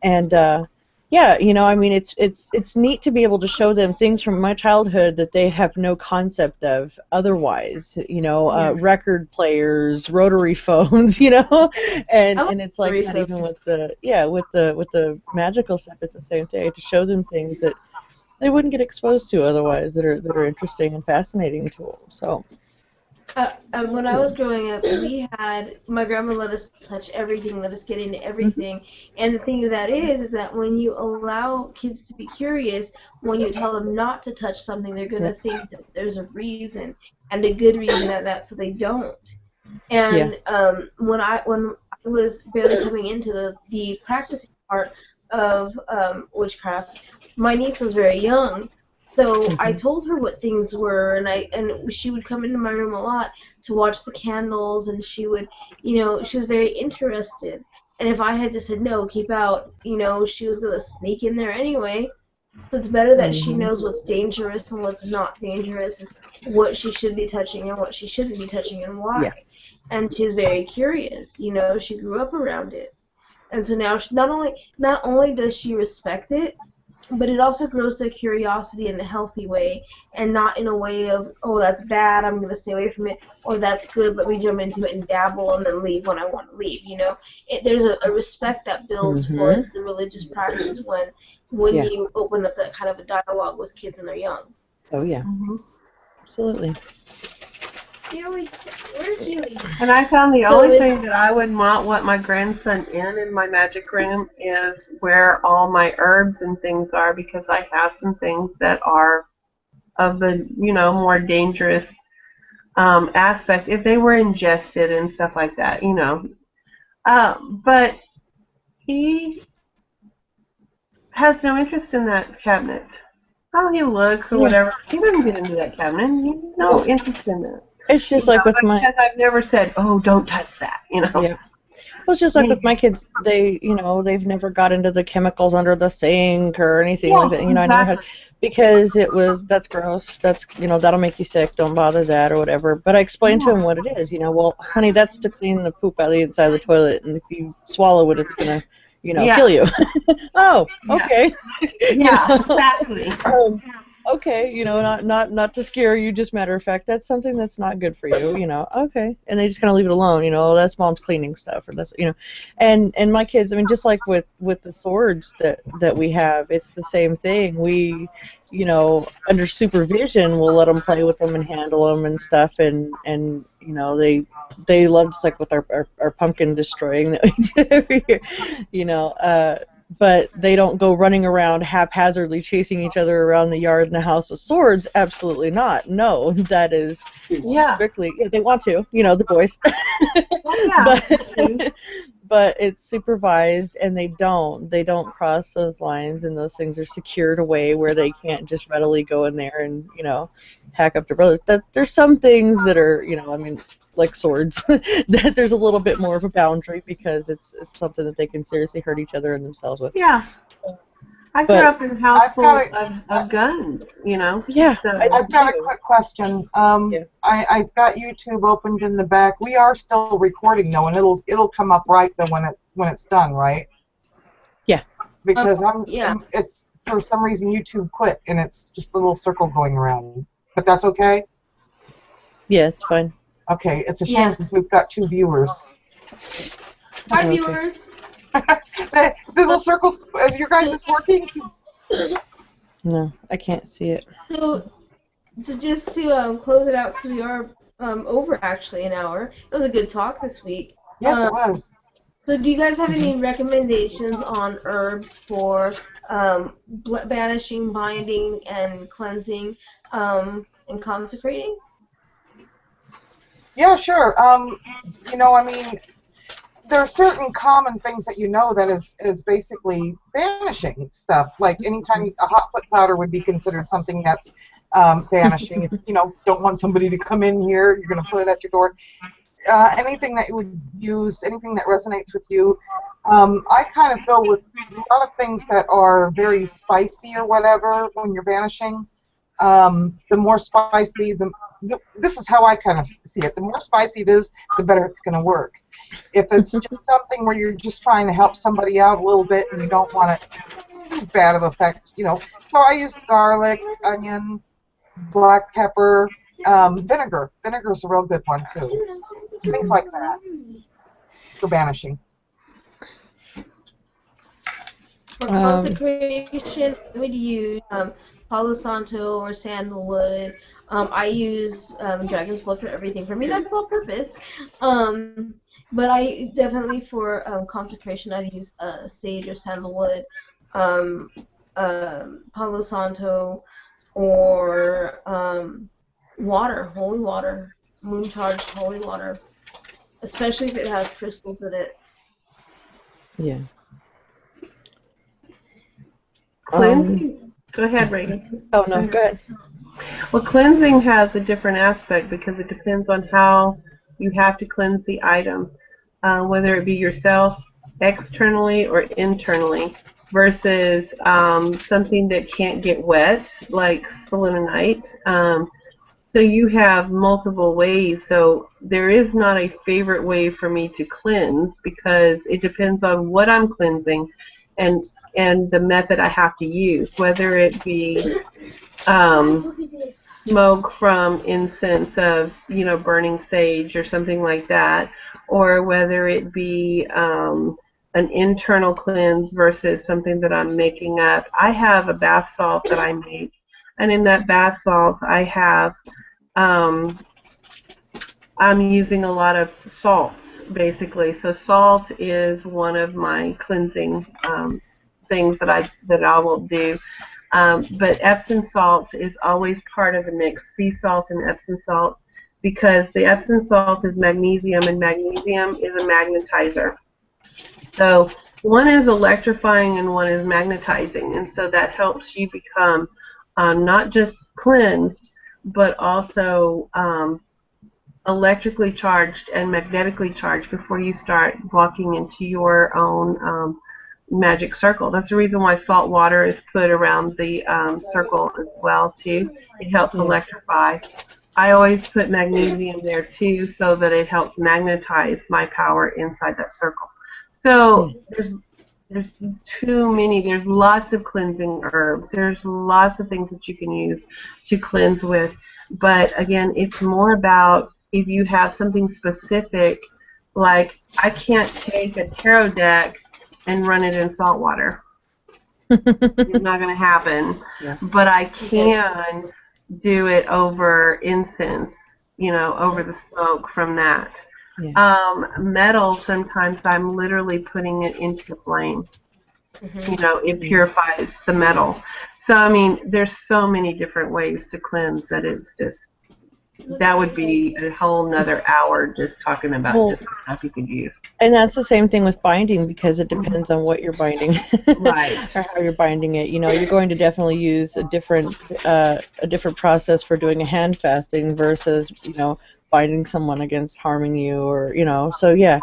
And yeah, you know, I mean, it's neat to be able to show them things from my childhood that they have no concept of otherwise. You know, record players, rotary phones, you know, and it's like rotary that even phones. with the magical stuff. It's the same thing. To show them things that they wouldn't get exposed to otherwise, that are interesting and fascinating to them. So. When I was growing up, my grandma let us touch everything, let us get into everything. And the thing of that is that when you allow kids to be curious, when you tell them not to touch something, they're going to think that there's a reason, and a good reason so they don't. And when I was barely coming into the practicing part of witchcraft, my niece was very young. So I told her what things were, and she would come into my room a lot to watch the candles, and she would, you know, she was very interested. And if I had just said no, keep out, you know, she was gonna sneak in there anyway. So it's better that she knows what's dangerous and what's not dangerous, and what she should be touching and what she shouldn't be touching and why. Yeah. And she's very curious, you know, she grew up around it. And so now not only does she respect it, but it also grows their curiosity in a healthy way, and not in a way of, oh, that's bad, I'm going to stay away from it, or that's good, let me jump into it and dabble and then leave when I want to leave, you know? There's a respect that builds for the religious practice when you open up that kind of a dialogue with kids when they're young. Oh, yeah. Absolutely. Where's Huey? And I found the only thing that I would not want my grandson in my magic room is where all my herbs and things are, because I have some things that are of the, you know, more dangerous aspect if they were ingested and stuff like that, you know. But he has no interest in that cabinet. How he looks or whatever, he doesn't get into that cabinet. He has no interest in that. It's just like with my. Because I've never said, "Oh, don't touch that," you know. Yeah. Well, it's just like with my kids. They, you know, they've never got into the chemicals under the sink or anything like that. You know, I never had, because that's gross. That's, you know, that'll make you sick. Don't bother that or whatever. But I explained to them what it is. You know, well, honey, that's to clean the poop out of the inside of the toilet, and if you swallow it, it's gonna, you know, kill you. Oh, okay. Yeah, exactly. Okay, you know, not to scare you, just matter of fact, that's something that's not good for you, you know. Okay, and they just kind of leave it alone, you know. That's mom's cleaning stuff, or that's, you know, and my kids. I mean, just like with the swords that we have, it's the same thing. We, you know, under supervision, we'll let them play with them and handle them and stuff, and you know, they love, just like with our pumpkin destroying that we do every year, you know. But they don't go running around haphazardly chasing each other around the yard and the house with swords. Absolutely not. No, that is strictly. Yeah, they want to, you know, the boys. But it's supervised, and they don't cross those lines, and those things are secured away where they can't just readily go in there and, you know, hack up their brothers. There's some things that are, you know, I mean, like swords, that there's a little bit more of a boundary, because it's something that they can seriously hurt each other and themselves with. Yeah. I grew up in a house full of guns, you know. Yeah. So, I've got a quick question. I've got YouTube opened in the back. We are still recording though, and it'll come up right though when it's done, right? Yeah. Because it's, for some reason YouTube quit, and it's just a little circle going around. But that's okay? Yeah, it's fine. Okay, it's a shame Yeah. because we've got 2 viewers. Hi, Okay. viewers. The little circles, is your guys is working? 'Cause- No, I can't see it. So just to close it out, because we are over actually an hour. It was a good talk this week. Yes, it was. So do you guys have any recommendations on herbs for banishing, binding, and cleansing, and consecrating? Yeah, sure. I mean, there are certain common things that you know that is basically banishing stuff. Like anytime a hot foot powder would be considered something that's banishing. If don't want somebody to come in here, you're going to put it at your door. Anything that you would use, anything that resonates with you. I kind of go with a lot of things that are very spicy or whatever when you're banishing. The more spicy, this is how I kind of see it. The more spicy it is, the better it's going to work. If it's just something where you're just trying to help somebody out a little bit and you don't want it too bad of effect, So I use garlic, onion, black pepper, vinegar. Vinegar is a real good one too. Things like that for banishing. For consecration, I would use Palo Santo or sandalwood. I use Dragon's Blood for everything. For me, that's all purpose. But I definitely, for consecration, I'd use sage or sandalwood, Palo Santo, or water, holy water, moon charged holy water, especially if it has crystals in it. Yeah. Cleansing. Go ahead, Reagan. Oh no, go ahead. Well, cleansing has a different aspect because it depends on how you have to cleanse the item, whether it be yourself, externally or internally, versus something that can't get wet, like selenite. So you have multiple ways. So there is not a favorite way for me to cleanse because it depends on what I'm cleansing and the method I have to use, whether it be smoke from incense of, burning sage or something like that, or whether it be an internal cleanse versus something that I'm making up. I have a bath salt that I make, and in that bath salt I have I'm using a lot of salts, basically. So salt is one of my cleansing things that I will do. But Epsom salt is always part of the mix, sea salt and Epsom salt, because the Epsom salt is magnesium, and magnesium is a magnetizer. So one is electrifying and one is magnetizing, and so that helps you become not just cleansed, but also electrically charged and magnetically charged before you start walking into your own magic circle. That's the reason why salt water is put around the circle as well too. It helps electrify. I always put magnesium there too so that it helps magnetize my power inside that circle. So there's too many. There's lots of cleansing herbs. There's lots of things that you can use to cleanse with. But again, it's more about if you have something specific, like I can't take a tarot deck and run it in salt water. It's not going to happen. Yeah. But I can do it over incense, over the smoke from that. Yeah. Metal, sometimes I'm literally putting it into the flame. It purifies the metal. So, I mean, there's so many different ways to cleanse that it's just, that would be a whole nother hour just talking about just the stuff you could use. And that's the same thing with binding, because it depends on what you're binding. Right. Or how you're binding it. You're going to definitely use a different process for doing a hand fasting versus, binding someone against harming you, or, so yeah.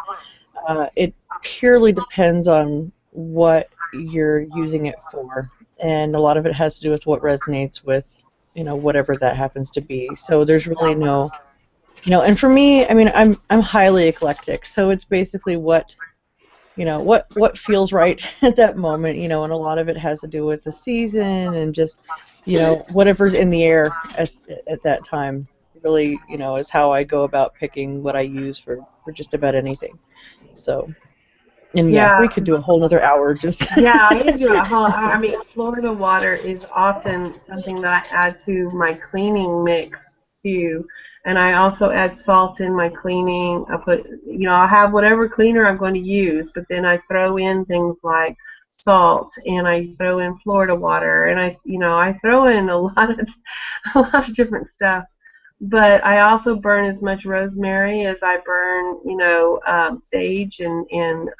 It purely depends on what you're using it for, and a lot of it has to do with what resonates with, whatever that happens to be. So there's really no, and for me, I mean, I'm highly eclectic, so it's basically what feels right at that moment, and a lot of it has to do with the season and just, whatever's in the air at that time. really, you know, is how I go about picking what I use for just about anything. So, and yeah, we could do a whole other hour just. Yeah, I could do a whole. I mean, Florida water is often something that I add to my cleaning mix too, and I also add salt in my cleaning. I put, you know, I have whatever cleaner I'm going to use, but then I throw in things like salt, and I throw in Florida water, and I throw in a lot of a lot of different stuff. But I also burn as much rosemary as I burn, sage and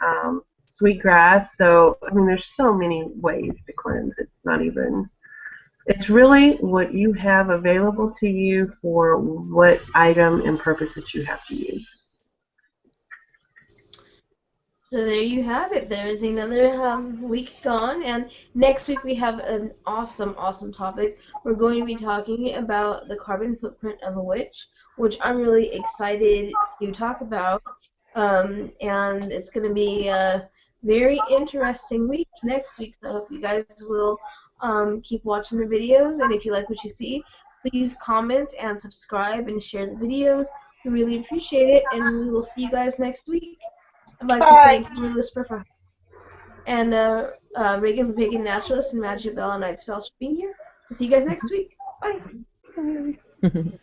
sweetgrass. So, I mean, there's so many ways to cleanse. It's really what you have available to you for what item and purpose that you have to use. So there you have it. There's another week gone, and next week we have an awesome, awesome topic. We're going to be talking about the carbon footprint of a witch, which I'm really excited to talk about. And it's going to be a very interesting week next week, so I hope you guys will keep watching the videos, and if you like what you see, please comment and subscribe and share the videos. We really appreciate it, and we will see you guys next week. I'd like to thank Blue Whisper for and Reagan Pagan Naturalist and Magic Bella Night Spells for being here. So see you guys next week. Bye.